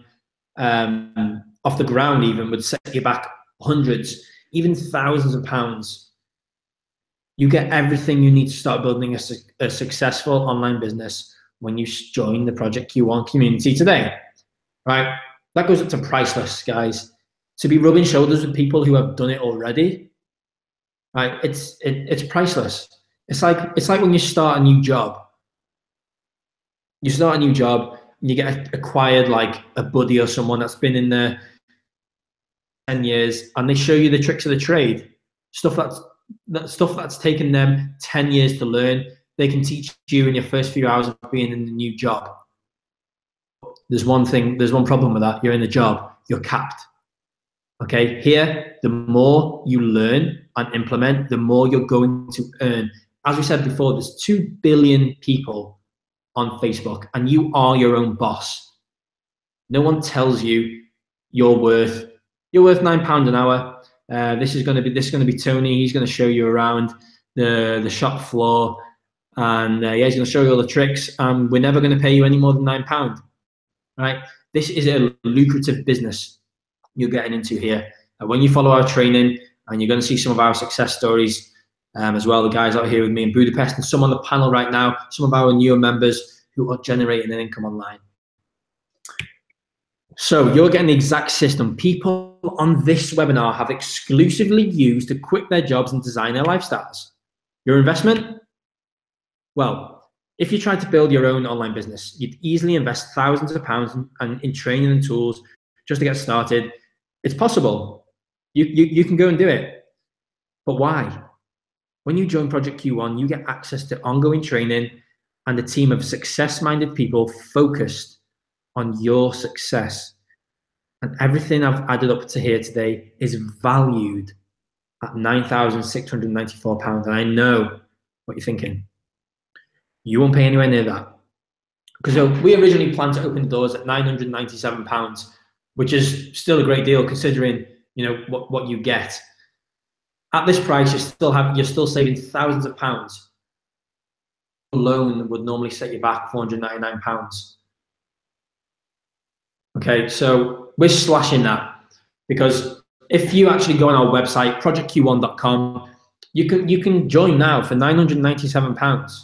off the ground even, would set you back hundreds, even thousands of pounds. You get everything you need to start building a successful online business when you join the Project Q1 community today, right? That goes up to priceless, guys. To be rubbing shoulders with people who have done it already, right? It's priceless. It's like when you start a new job. You start a new job and you get acquired like a buddy or someone that's been in there 10 years, and they show you the tricks of the trade, stuff that's taken them 10 years to learn. They can teach you in your first few hours of being in the new job. There's one problem with that. You're in the job, you're capped. Okay, here, the more you learn and implement, the more you're going to earn. As we said before, there's 2 billion people on Facebook, and you are your own boss. No one tells you you're worth £9 an hour. This is going to be Tony. He's going to show you around the shop floor, and yeah, he's going to show you all the tricks. We're never going to pay you any more than £9, right? This is a lucrative business you're getting into here. When you follow our training, and you're going to see some of our success stories as well, the guys out here with me in Budapest, and some on the panel right now, some of our newer members who are generating an income online. So you're getting the exact system. People on this webinar have exclusively used to quit their jobs and design their lifestyles. Your investment? Well, if you tried to build your own online business, you'd easily invest thousands of pounds in training and tools just to get started. It's possible. You can go and do it. But why? When you join Project Q1, you get access to ongoing training and a team of success-minded people focused on your success. And everything I've added up to here today is valued at £9,694. And I know what you're thinking. You won't pay anywhere near that. Because we originally planned to open the doors at £997, which is still a great deal considering what you get. At this price, you're still saving thousands of pounds. A loan would normally set you back £499. Okay, so we're slashing that, because if you actually go on our website, projectq1.com, you can join now for £997.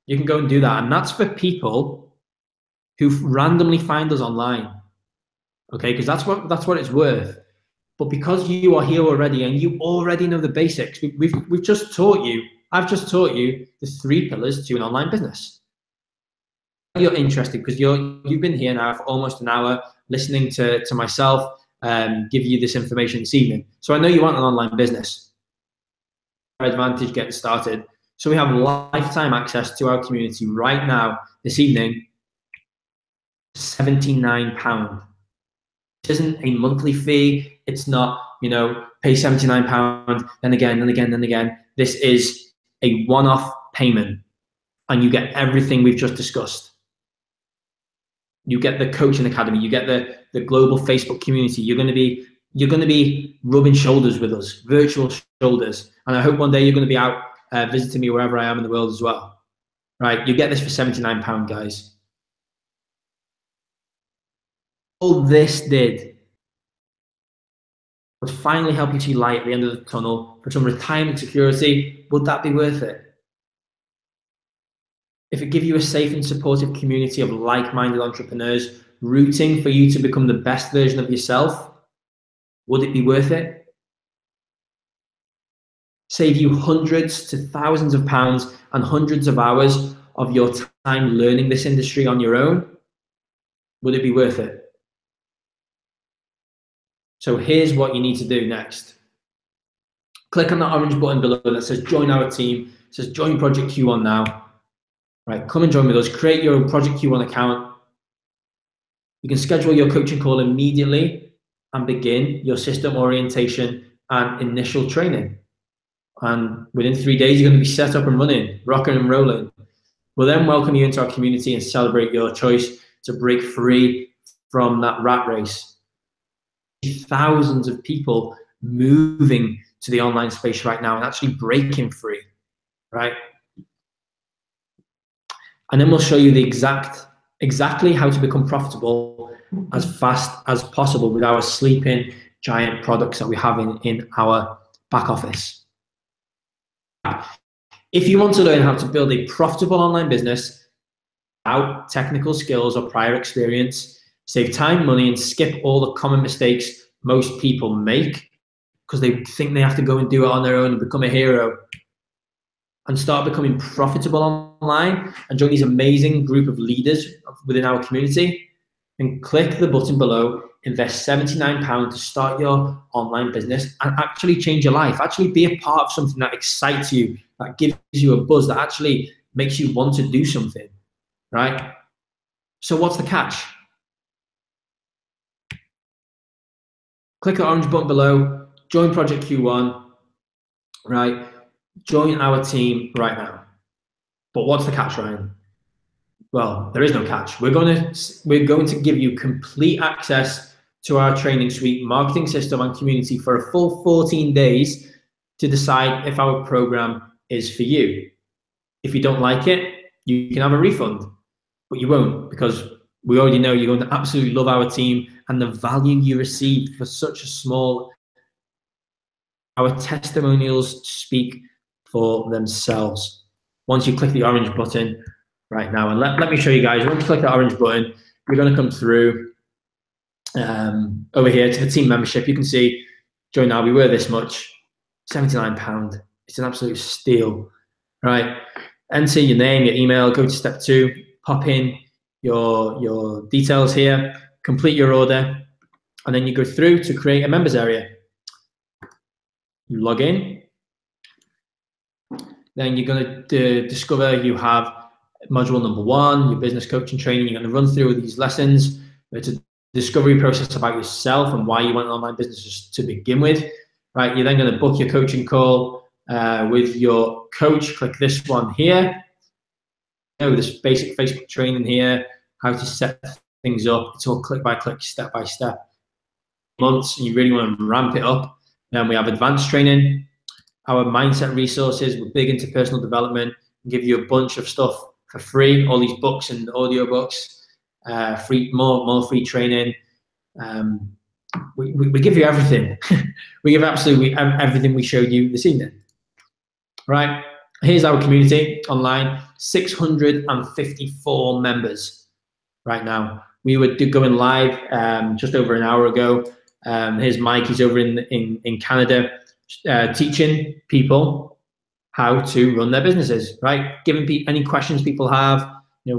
You can go and do that, and that's for people who randomly find us online. Okay, because that's what it's worth. But because you are here already and you already know the basics, we've just taught you. I've just taught you the 3 pillars to an online business. You're interested because you've been here now for almost an hour listening to myself give you this information this evening. So I know you want an online business. Advantage getting started. So we have lifetime access to our community right now this evening. £79. It isn't a monthly fee. It's not, pay £79, then again, and again, and again. This is a one-off payment, and you get everything we've just discussed. You get the coaching academy. You get the global Facebook community. You're going to be rubbing shoulders with us, virtual shoulders. And I hope one day you're going to be out visiting me wherever I am in the world as well. Right? You get this for £79, guys. All this did was finally help you see light at the end of the tunnel for some retirement security. Would that be worth it? If it gives you a safe and supportive community of like-minded entrepreneurs rooting for you to become the best version of yourself, would it be worth it? save you hundreds to thousands of pounds and hundreds of hours of your time learning this industry on your own, would it be worth it? So here's what you need to do next. Click on that orange button below that says join our team. It says join Project Q1 now. Right, come and join with us. Create your own Project Q1 account. You can schedule your coaching call immediately and begin your system orientation and initial training. And within 3 days, you're going to be set up and running, rocking and rolling. We'll then welcome you into our community and celebrate your choice to break free from that rat race. Thousands of people moving to the online space right now and actually breaking free, right? And then we'll show you the exactly how to become profitable as fast as possible with our sleeping giant products that we have in our back office. If you want to learn how to build a profitable online business without technical skills or prior experience, save time, money, and skip all the common mistakes most people make because they think they have to go and do it on their own and become a hero, and start becoming profitable online and join these amazing group of leaders within our community, and click the button below, invest £79 to start your online business and actually change your life. Actually be a part of something that excites you, that gives you a buzz, that actually makes you want to do something, right? So what's the catch? Click the orange button below, join Project Q1, right? Join our team right now. But what's the catch, Ryan? Well, there is no catch. We're going to give you complete access to our training suite, marketing system, and community for a full 14 days to decide if our program is for you. If you don't like it, you can have a refund, but you won't, because we already know you're going to absolutely love our team and the value you receive for such a small. Our testimonials speak for themselves. Once you click the orange button right now, and let me show you guys, once you click the orange button, you're going to come through over here to the team membership. You can see, join now, we were this much, £79. It's an absolute steal, right? Enter your name, your email, go to step 2, pop in your details here, complete your order, and then you go through to create a members area. You log in, then you're going to discover you have module number 1, your business coaching training. You're going to run through these lessons. It's a discovery process about yourself and why you want an online business to begin with, right? You're then going to book your coaching call with your coach. Click this one here. This basic Facebook training here, how to set things up. It's all click by click, step by step. Months, and you really want to ramp it up. Then we have advanced training, our mindset resources. We're big into personal development. We give you a bunch of stuff for free, all these books and audio books, free, more free training. We give you everything. We give absolutely everything we showed you this evening. Right, here's our community online, 654 members right now. We were going live just over an hour ago. Here's Mike, he's over in Canada, teaching people how to run their businesses, right? Giving any questions people have.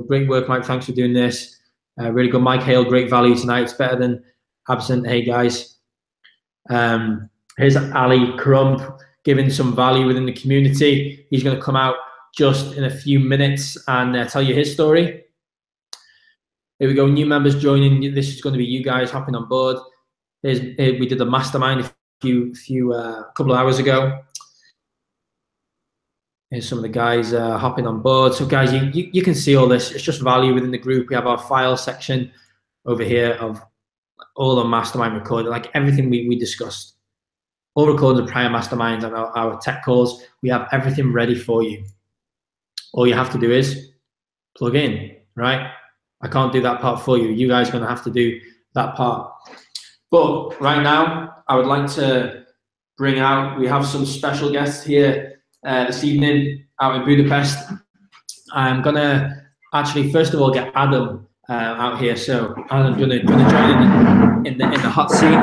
Great work, Mike, thanks for doing this. Really good, Mike Hale, great value tonight. It's better than absent. Hey, guys. Here's Ali Crump, giving some value within the community. He's going to come out just in a few minutes and tell you his story. Here we go, new members joining. This is going to be you guys hopping on board. We did the mastermind a couple of hours ago. Here's some of the guys hopping on board. So guys, you can see all this. It's just value within the group. We have our file section over here of all the mastermind recorded, like everything we discussed. All recorded prior masterminds and our tech calls. We have everything ready for you. All you have to do is plug in, right? I can't do that part for you. You guys are going to have to do that part. But right now, I would like to bring out, we have some special guests here this evening out in Budapest. I'm going to actually, first of all, get Adam out here. So Adam's going to join in the hot seat.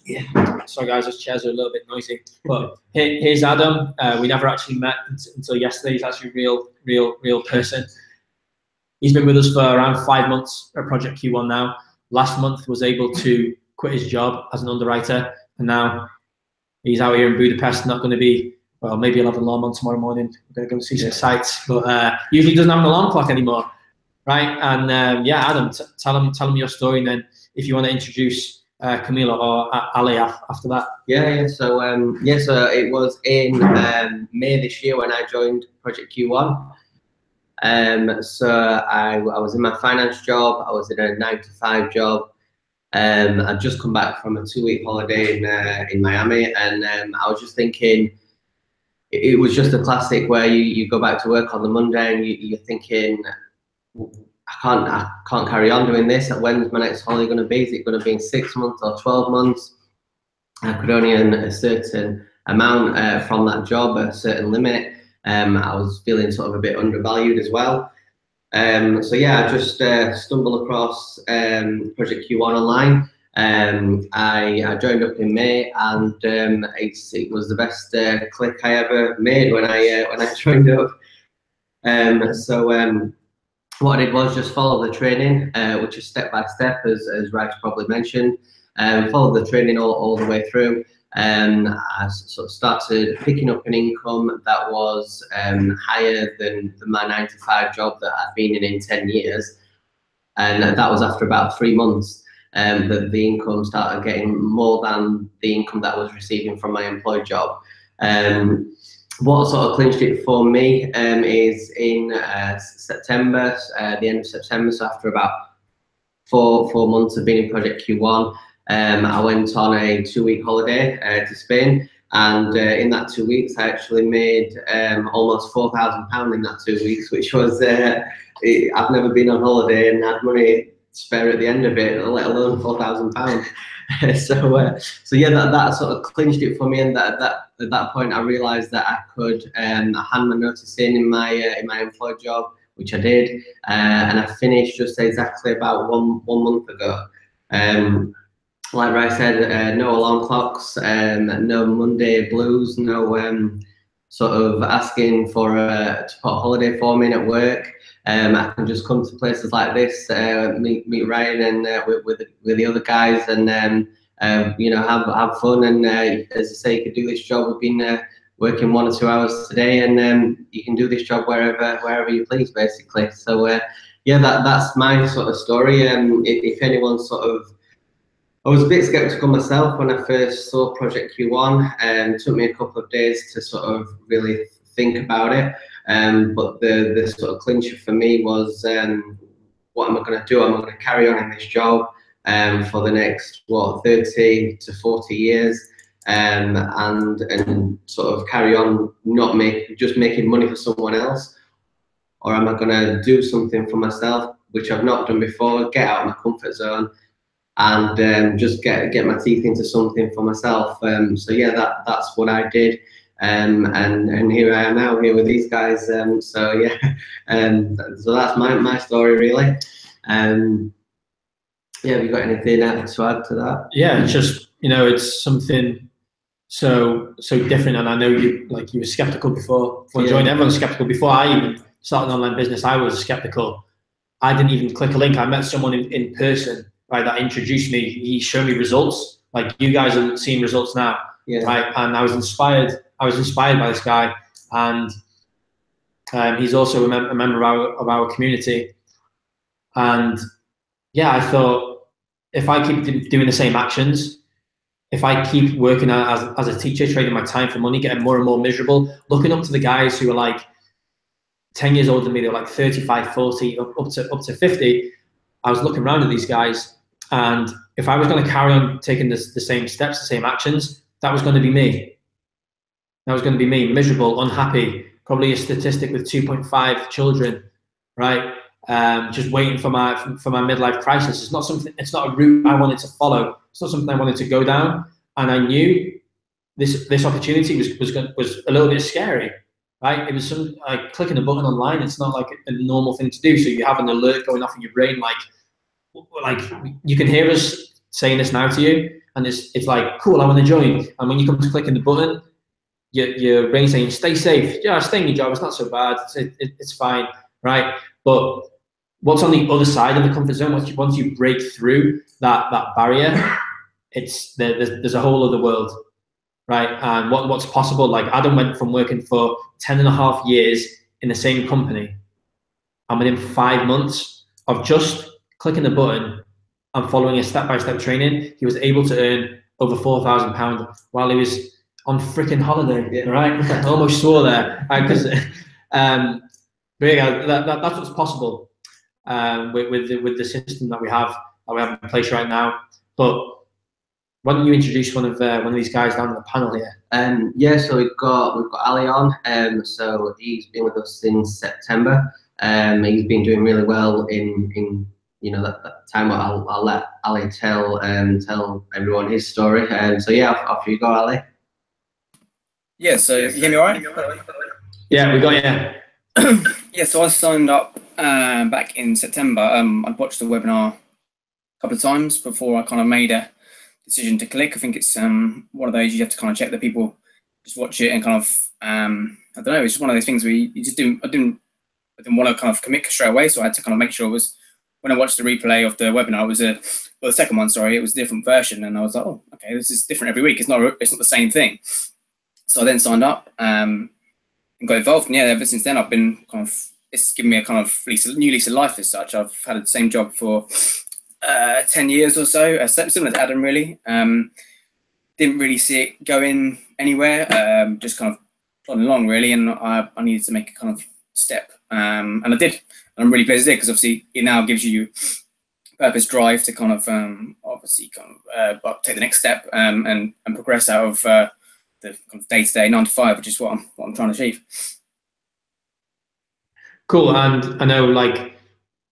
Yeah. sorry guys, those chairs are a little bit noisy. But here's Adam. We never actually met until yesterday. He's actually a real person. He's been with us for around 5 months at Project Q1 now. Last month was able to quit his job as an underwriter, and now he's out here in Budapest. Not going to be, well, maybe he'll have an alarm on tomorrow morning. We're going to go see some sights, but usually doesn't have an alarm clock anymore, right? And yeah, Adam, tell him your story, and then if you want to introduce Camila or Ali after that. Yeah. So it was in May this year when I joined Project Q1. So I was in my finance job. I was in a 9-to-5 job. I'd just come back from a 2-week holiday in Miami, and I was just thinking, it was just a classic where you go back to work on the Monday and you're thinking, I can't carry on doing this. When's my next holiday going to be? Is it going to be in 6 months or 12 months? I could only earn a certain amount from that job, a certain limit. I was feeling sort of a bit undervalued as well. So yeah, I just stumbled across Project Q1 online. I joined up in May, and it was the best click I ever made when I joined up. What I did was just follow the training, which is step by step, as Raj probably mentioned. Follow the training all the way through. I sort of started picking up an income that was higher than my 9-to-5 job that I'd been in 10 years. And that was after about 3 months that the income started getting more than the income that I was receiving from my employed job. What sort of clinched it for me is in September, the end of September, so after about four months of being in Project Q1, I went on a 2-week holiday to Spain, and in that 2 weeks I actually made almost £4,000 in that 2 weeks, which was, I've never been on holiday and had money spare at the end of it, let alone £4,000. So yeah, that sort of clinched it for me, and at that point I realised that I could hand my notice in my employed job, which I did, and I finished just exactly about one month ago. Like Ray said, no alarm clocks, no Monday blues, no sort of asking for to put a holiday form in at work. I can just come to places like this, meet Ryan and with the other guys, and you know, have fun. And as I say, you can do this job. We've been working 1 or 2 hours today, and you can do this job wherever you please, basically. So yeah, that's my sort of story. If anyone sort of, I was a bit skeptical myself when I first saw Project Q1, and it took me a couple of days to sort of really think about it. But the sort of clincher for me was, what am I going to do? Am I going to carry on in this job for the next 30 to 40 years, and sort of carry on just making money for someone else, or am I going to do something for myself, which I've not done before, get out of my comfort zone, and just get my teeth into something for myself? So yeah, that's what I did, and here I am now, here with these guys. So yeah, so that's my story really. Yeah, have you got anything to add to that? Yeah, it's just, you know, it's something so different, and I know you were skeptical before joining. Everyone was skeptical before I even started an online business. I was skeptical. I didn't even click a link. I met someone in person, right, that introduced me. He showed me results. Like you guys are seeing results now, right? And I was inspired by this guy, and he's also a member of our community. And yeah, I thought, if I keep doing the same actions, if I keep working as a teacher, trading my time for money, getting more and more miserable, looking up to the guys who are like 10 years older than me, they were like 35, 40, up to 50. I was looking around at these guys, and if I was going to carry on taking the same steps, the same actions, that was going to be me. That was going to be me, miserable, unhappy, probably a statistic with 2.5 children, right? Just waiting for my midlife crisis. It's not a route I wanted to follow. It's not something I wanted to go down. And I knew this opportunity was a little bit scary, right? It was like clicking a button online. It's not like a normal thing to do. So you have an alert going off in your brain, like you can hear us saying this now to you. and it's like, cool, I want to join. And when you come to clicking the button, your brain saying, stay safe. Yeah, stay in your job. It's not so bad. It's fine, right? But what's on the other side of the comfort zone? Once you break through that barrier, there's a whole other world, right? And what's possible? Like Adam went from working for 10.5 years in the same company, and within 5 months of just clicking the button and following a step-by-step training, he was able to earn over £4,000 while he was on freaking holiday, right? I almost swore there, because but yeah, that's what's possible with the system that we have in place right now. But why don't you introduce one of these guys down on the panel here? Yeah, so we've got Ali on. So he's been with us since September. He's been doing really well in that time. I'll let Ali tell everyone his story. So yeah, off you go, Ali. Yeah, so you hear me all right? Yeah, we got you. Yeah, so I signed up back in September. I watched the webinar a couple of times before I kind of made a decision to click. I think it's one of those you have to kind of check that people just watch it and kind of I don't know. It's just one of those things where you just I didn't want to kind of commit straight away, so I had to kind of make sure it was, when I watched the replay of the webinar, it was the second one, sorry, it was a different version, and I was like, oh, okay, this is different every week. It's not the same thing. So I then signed up and got involved, and yeah, ever since then I've been it's given me a kind of new lease of life as such. I've had the same job for 10 years or so, similar to Adam really. Didn't really see it going anywhere, just kind of plodding along really, and I needed to make a kind of step, and I did. And I'm really pleased I did, because obviously it now gives you purpose, drive to kind of obviously kind of take the next step and progress out of the kind of day-to-day 9 to 5, which is what I'm trying to achieve. Cool. And I know, like,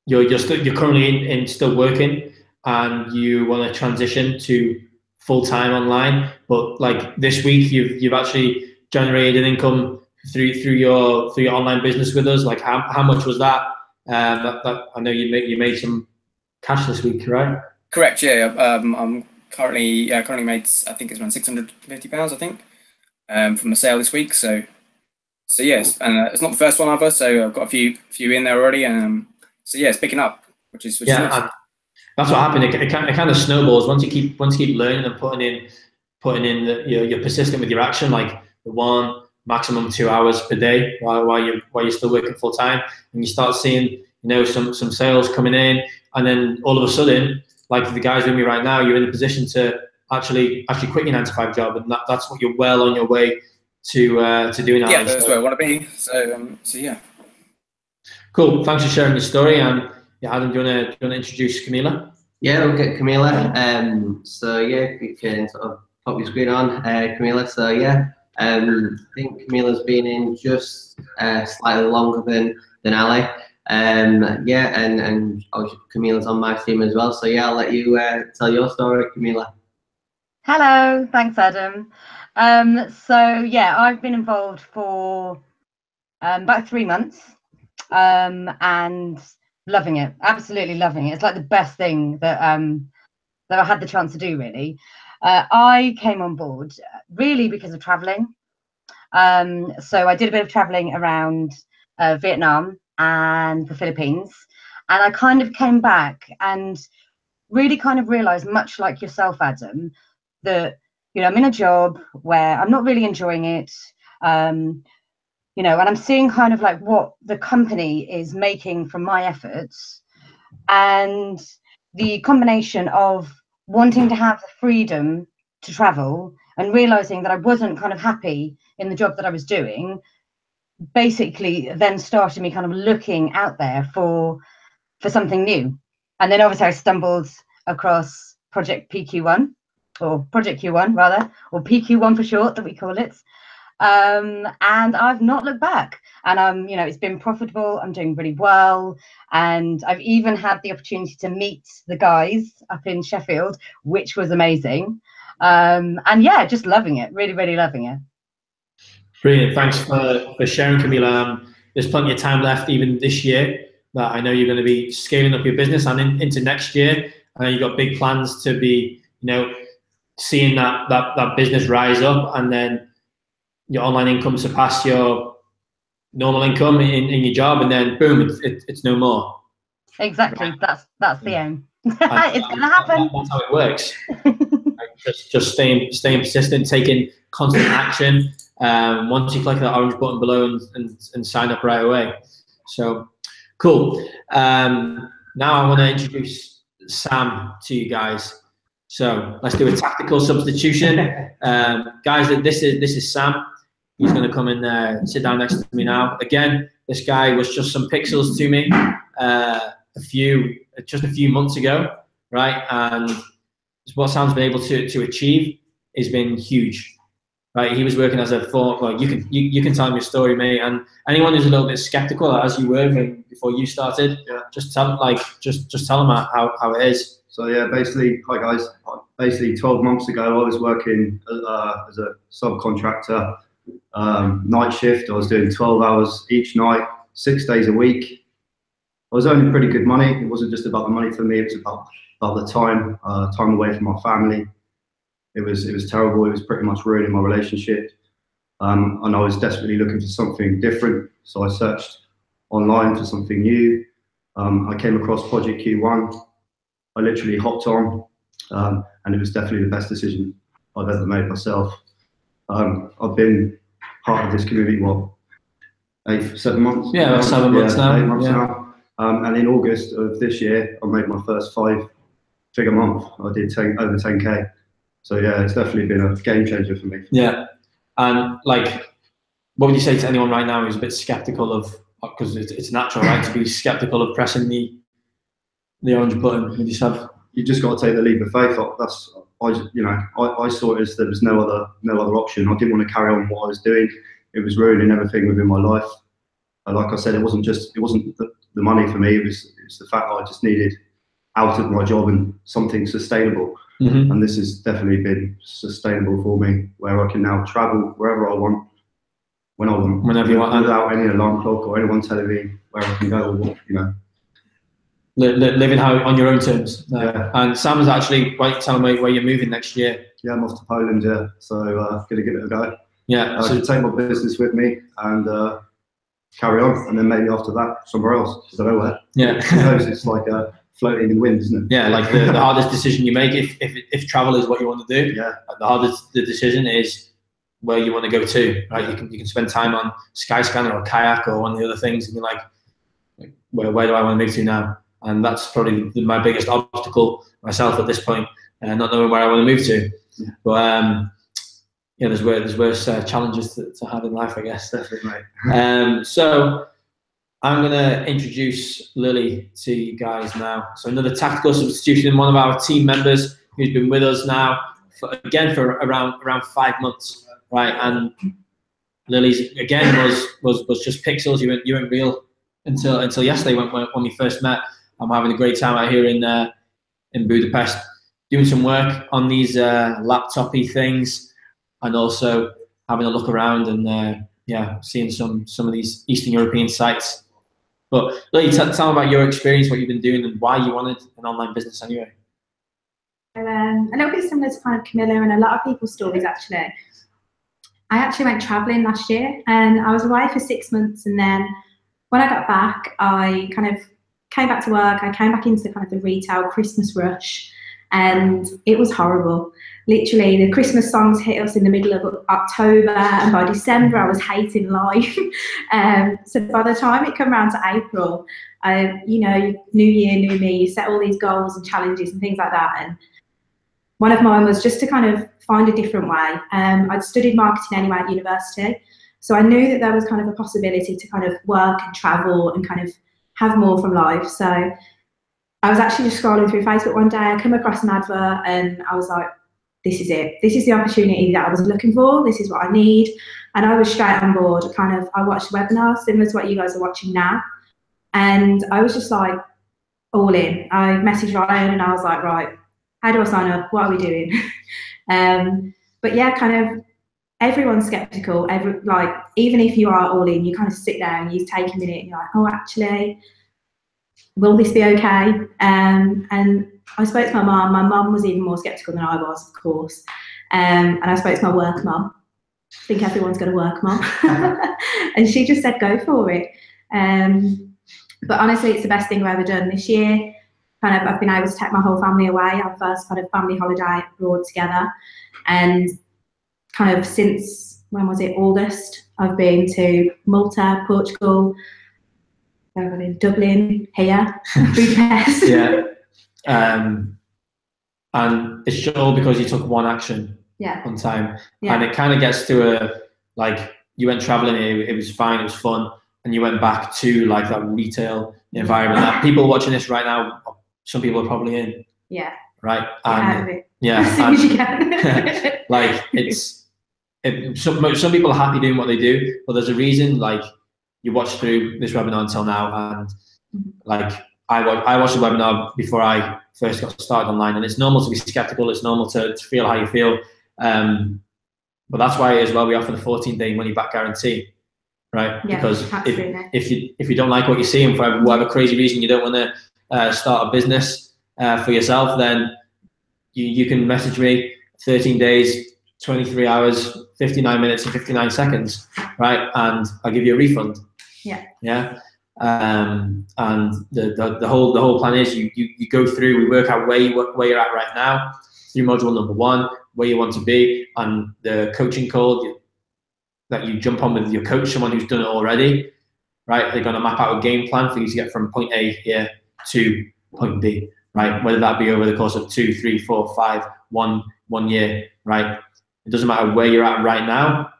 you're currently still working, and you want to transition to full-time online, but like this week you've actually generated an income through your online business with us. Like how much was that? That I know you made some cash this week, right? Correct. Yeah. I'm currently made, I think it's around £650, I think, from a sale this week. So yes, and it's not the first one either. So I've got a few in there already. So yeah, it's picking up, which is nice. That's what happened. It kind of snowballs once you keep learning and putting in you're persistent with your action, like the 1 maximum 2 hours per day while you're still working full time, and you start seeing some sales coming in, and then all of a sudden, like the guys with me right now, you're in a position to actually quit your 9 to 5 job, and that's what you're well on your way to doing. Yeah, that's where I want to be. So yeah. Cool. Thanks for sharing your story. And yeah, Adam, do you want to introduce Camila? Yeah, we'll get Camila. So yeah, if you can sort of pop your screen on, Camila. So yeah, I think Camila's been in just slightly longer than Ali. Yeah, and obviously Camila's on my team as well. So yeah, I'll let you tell your story, Camila. Hello, thanks, Adam. So yeah, I've been involved for about 3 months, and loving it, absolutely loving it. It's like the best thing that I had the chance to do, really. I came on board really because of traveling. So I did a bit of traveling around Vietnam and the Philippines, and I kind of came back and really kind of realized, much like yourself, Adam, that I'm in a job where I'm not really enjoying it, and I'm seeing kind of like what the company is making from my efforts, and the combination of wanting to have the freedom to travel and realizing that I wasn't kind of happy in the job that I was doing, basically then started me kind of looking out there for something new. And then obviously I stumbled across Project PQ1, or Project Q1 rather, or PQ1 for short, that we call it. And I've not looked back, and it's been profitable. I'm doing really well, and I've even had the opportunity to meet the guys up in Sheffield, which was amazing. And yeah, just loving it, really, really loving it. Brilliant. Thanks for sharing, Camila. There's plenty of time left, even this year, that I know you're going to be scaling up your business, and into next year, I know you've got big plans to be, seeing that business rise up, and then your online income surpass your normal income in your job, and then boom, it's no more. Exactly. Right. That's the aim. It's gonna happen. That's how it works. just staying persistent, taking constant action. Once you click that orange button below and sign up right away. So cool. Now I want to introduce Sam to you guys. So let's do a tactical substitution. Guys, this is Sam. He's going to come and sit down next to me now. Again, this guy was just some pixels to me just a few months ago, right? And what Sam's been able to achieve has been huge, right? He was working as a you can tell him your story, mate. And anyone who's a little bit skeptical, as you were before you started, just tell them just tell them how it is. So yeah, basically, hi guys. Basically, 12 months ago, I was working as a subcontractor, night shift. I was doing 12 hours each night, 6 days a week. I was earning pretty good money. It wasn't just about the money for me. It was about the time away from my family. It was terrible. It was pretty much ruining my relationship. And I was desperately looking for something different. So I searched online for something new. I came across Project Q1. I literally hopped on, and it was definitely the best decision I've ever made myself. I've been part of this community, 7 months? Yeah, 7 months now. 8 months now. And in August of this year, I made my first 5-figure month. I did over 10K. So yeah, it's definitely been a game changer for me. Yeah, and like, what would you say to anyone right now who's a bit skeptical of, because it's natural, right, to be skeptical of pressing the orange button? You just got to take the leap of faith. I saw it as there was no other option. I didn't want to carry on what I was doing. It was ruining everything within my life. Like I said, it wasn't the money for me. It was the fact that I just needed out of my job and something sustainable. Mm-hmm. And this has definitely been sustainable for me, where I can now travel wherever I want, when I want, whenever you want, without any alarm clock or anyone telling me where I can go or what, living on your own terms. Yeah. And Sam's actually telling me where you're moving next year. Yeah, I'm off to Poland. Yeah, so gonna give it a go. Yeah, I should take my business with me and carry on, and then maybe after that somewhere else. I don't know where. Yeah, who knows? It's like floating in the wind, isn't it? Yeah, like the hardest decision you make if travel is what you want to do. Yeah, the decision is where you want to go to. Right, you can spend time on Skyscanner or Kayak or one of the other things, and you're like where do I want to move to now? And that's probably my biggest obstacle myself at this point, not knowing where I want to move to. Yeah. But there's worse challenges to have in life, I guess. Definitely. So I'm going to introduce Lily to you guys now. So another tactical substitution, one of our team members who's been with us now for around 5 months, right? And Lily's again was just pixels. You weren't real until yesterday when we first met. I'm having a great time out here in Budapest, doing some work on these laptop-y things, and also having a look around and seeing some of these Eastern European sites. But Lily, tell me about your experience, what you've been doing, and why you wanted an online business anyway. A little bit similar to kind of Camilla and a lot of people's stories actually. I actually went travelling last year and I was away for 6 months, and then when I got back, I kind of came back to work. I came back into kind of the retail Christmas rush, and it was horrible. Literally, the Christmas songs hit us in the middle of October, and by December, I was hating life. So by the time it came around to April, new year, new me, you set all these goals and challenges and things like that. And one of mine was just to kind of find a different way. I'd studied marketing anyway at university, so I knew that there was kind of a possibility to kind of work and travel and kind of have more from life. So I was actually just scrolling through Facebook one day. I came across an advert and I was like, this is it. This is the opportunity that I was looking for. This is what I need. And I was straight on board. I watched webinars similar to what you guys are watching now. And I was just like all in. I messaged Ryan and I was like, right, how do I sign up? What are we doing? But yeah, kind of everyone's skeptical. Even if you are all in, you kind of sit there and you take a minute and you're like, oh, actually, will this be okay? And I spoke to my mum. My mum was even more skeptical than I was, of course. And I spoke to my work mum. I think everyone's got a work mum. And she just said, go for it. But honestly, it's the best thing I've ever done this year. Kind of, I've been able to take my whole family away, our first kind of family holiday abroad together. And kind of since, when was it, August, I've been to Malta, Portugal, Dublin, here, Budapest. Yeah. And it's all because you took one action on time. Yeah. And it kind of gets to like, you went traveling, it was fine, it was fun, and you went back to like that retail environment that people watching this right now, some people are probably in. Yeah. Right. Out of it. Yeah. As soon as you can. Like some people are happy doing what they do, but there's a reason. Like, you watched through this webinar until now, and like I watched the webinar before I first got started online, and it's normal to be skeptical. It's normal to feel how you feel, but that's why as well we offer the 14-day money back guarantee, right? Yeah, because absolutely. if you don't like what you see, and for whatever crazy reason you don't want to start a business for yourself, then you can message me. 13 days, 23 hours, 59 minutes and 59 seconds, right? And I'll give you a refund. Yeah. Yeah. And the whole plan is you go through, we work out where you're at right now through module number 1, where you want to be, and the coaching call that you jump on with your coach, someone who's done it already, right? They're going to map out a game plan for you to get from point A here to point B, right? Whether that be over the course of 2, 3, 4, 5, 1 year, right? It doesn't matter where you're at right now.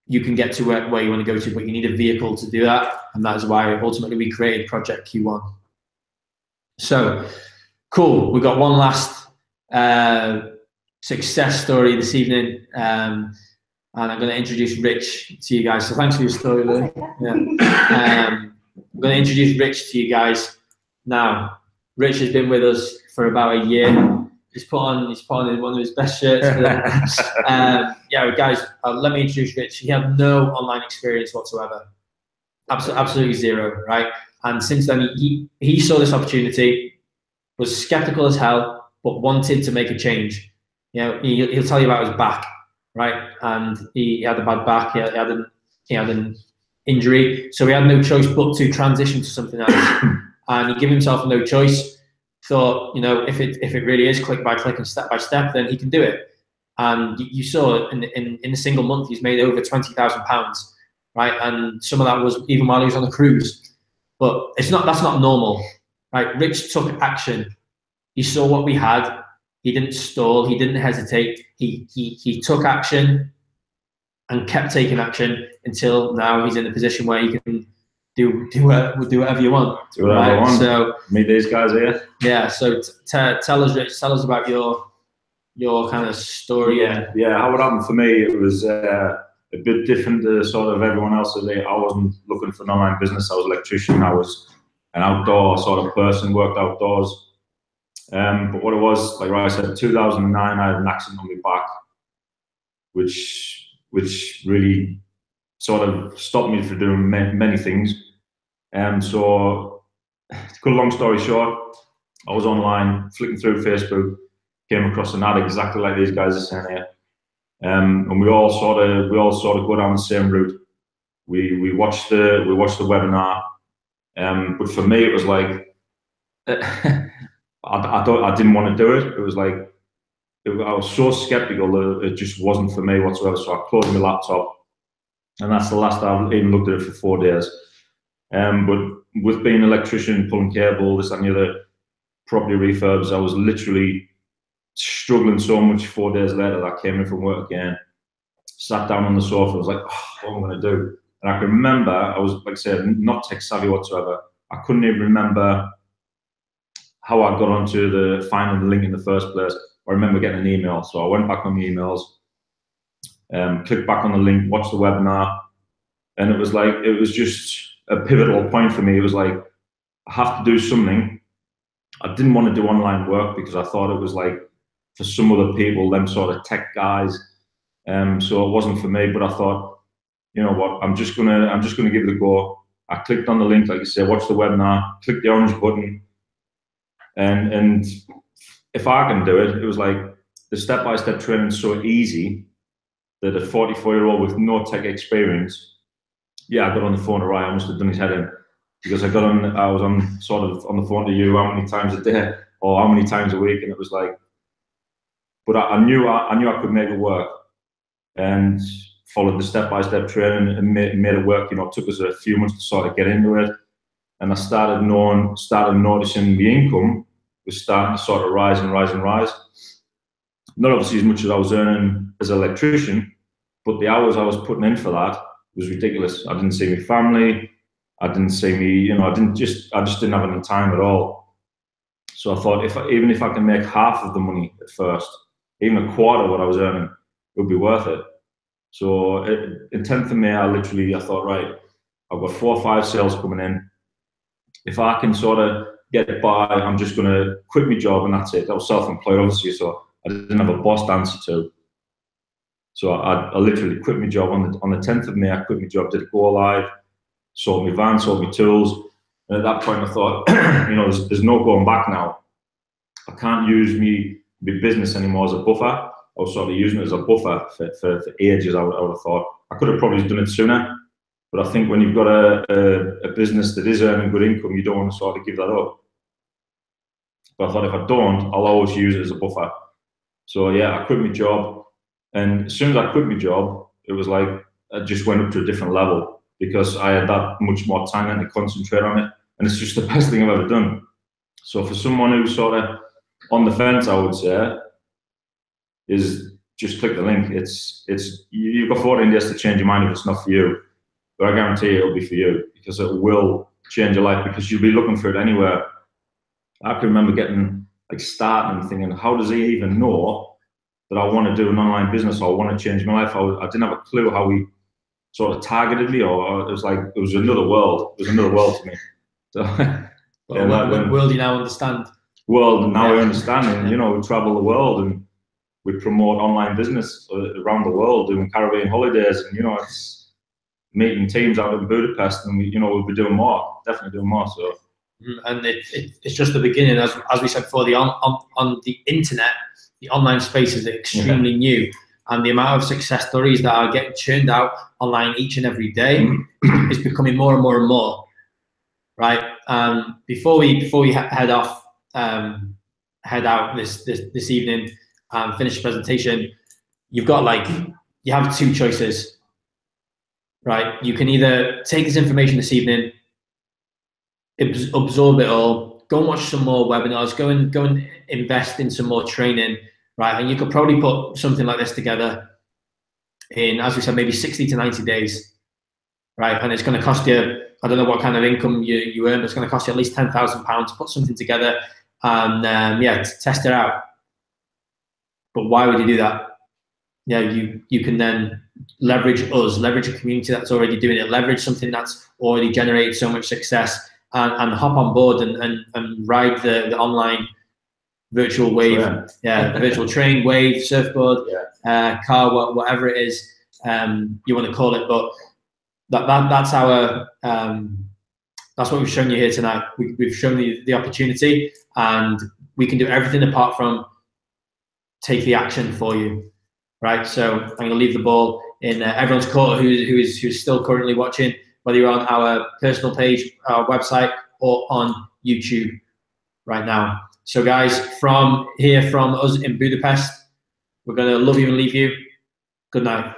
You can get to where you want to go to, but you need a vehicle to do that. And that is why ultimately we created Project Q1. So cool. We've got one last success story this evening. And I'm going to introduce Rich to you guys. So thanks for your story, Lou. Yeah. I'm going to introduce Rich to you guys now. Rich has been with us for about a year. He's put on one of his best shirts for them. Yeah, guys, let me introduce Rich. He had no online experience whatsoever. Absolutely zero, right? And since then, he saw this opportunity, was skeptical as hell, but wanted to make a change. You know, he'll tell you about his back, right? And he had a bad back. He had an injury, so he had no choice but to transition to something else. And he gave himself no choice. Thought, you know, if it really is click by click and step by step, then he can do it. And you saw in a single month he's made over £20,000, right? And some of that was even while he was on a cruise. But that's not normal, right? Rich took action. He saw what we had. He didn't stall. He didn't hesitate. He took action and kept taking action until now he's in a position where he can do whatever you want. Do whatever I want. So meet these guys here. Yeah. So tell us, Rich. Tell us about your kind of story. Yeah. How it happened for me, it was a bit different to sort of everyone else. I wasn't looking for an online business. I was an electrician. I was an outdoor sort of person. Worked outdoors. But what it was, like I said, 2009, I had an accident on my back, which really sort of stopped me from doing many things. So, to cut a long story short, I was online, flicking through Facebook, came across an ad exactly like these guys are saying here, and we all sort of go down the same route. We watched the webinar, but for me it was like I didn't want to do it. It was like I was so skeptical that it just wasn't for me whatsoever. So I closed my laptop, and that's the last I've even looked at it for 4 days. But with being an electrician, pulling cable, this and the other, property refurbs, I was literally struggling so much. 4 days later, that I came in from work again, sat down on the sofa, I was like, oh, what am I going to do? And I can remember, I was, like I said, not tech savvy whatsoever. I couldn't even remember how I got onto the finding the link in the first place. I remember getting an email, so I went back on the emails, clicked back on the link, watched the webinar, and it was just a pivotal point for me. It was like, I have to do something. I didn't want to do online work because I thought it was like for some other people, them sort of tech guys. So it wasn't for me. But I thought, you know what, I'm just gonna give it a go. I clicked on the link, like you say, watch the webinar, click the orange button, and if I can do it, it was like the step-by-step training is so easy that a 44-year-old with no tech experience, yeah, I got on the phone to Ryan, I must have done his head in, because I was on sort of on the phone to you how many times a day or how many times a week, and it was like, but I knew I could make it work, and followed the step-by-step training and made it work. You know, it took us a few months to sort of get into it, and I started noticing the income was starting to sort of rise and rise and rise. Not obviously as much as I was earning as an electrician, but the hours I was putting in for that was ridiculous. I didn't see my family. I didn't see me, you know, I just didn't have any time at all. So I thought, even if I can make half of the money at first, even a quarter of what I was earning, it would be worth it. So in 10th of May, I thought, right, I've got 4 or 5 sales coming in. If I can sort of get by, I'm just going to quit my job and that's it. I was self-employed, obviously, so I didn't have a boss to answer to. So I literally quit my job on the 10th of May. I quit my job, did a go live, sold my van, sold my tools. And at that point, I thought, you know, there's no going back now. I can't use my business anymore as a buffer. I was sort of using it as a buffer for ages, I would have thought. I could have probably done it sooner, but I think when you've got a business that is earning good income, you don't want to sort of give that up. But I thought if I don't, I'll always use it as a buffer. So yeah, I quit my job. And as soon as I quit my job, it was like I just went up to a different level because I had that much more time to concentrate on it. And it's just the best thing I've ever done. So for someone who's sort of on the fence, I would say, is just click the link. You've got 14 days to change your mind if it's not for you. But I guarantee you it'll be for you because it will change your life because you'll be looking for it anywhere. I can remember getting like starting and thinking, how does he even know that I want to do an online business or I want to change my life? I didn't have a clue how he sort of targeted me, or it was like it was another world. It was another world to me. So, well, world you now understand. Well, now I understand, and you know, we travel the world and we promote online business around the world, doing Caribbean holidays, and you know, it's meeting teams out in Budapest, and we'll be doing more, definitely doing more. So, and it's just the beginning, as we said before. On the internet, the online space is extremely new, and the amount of success stories that are getting churned out online each and every day is becoming more and more and more. Right. Before we head out this evening and finish the presentation, you have 2 choices. Right. You can either take this information this evening, absorb it all, go and watch some more webinars, go and invest in some more training. Right. And you could probably put something like this together in, as we said, maybe 60 to 90 days. Right. And it's going to cost you, I don't know what kind of income you earn, but it's going to cost you at least £10,000 to put something together and to test it out. But why would you do that? Yeah, you can then leverage a community that's already doing it, leverage something that's already generated so much success, and hop on board and ride the online virtual wave, virtual train, wave, surfboard, car, whatever it is you want to call it. But that's our that's what we've shown you here tonight. We've shown you the opportunity, and we can do everything apart from take the action for you. Right, so I'm going to leave the ball in everyone's court who's still currently watching, whether you're on our personal page, our website, or on YouTube right now. So guys, from us in Budapest, we're going to love you and leave you. Good night.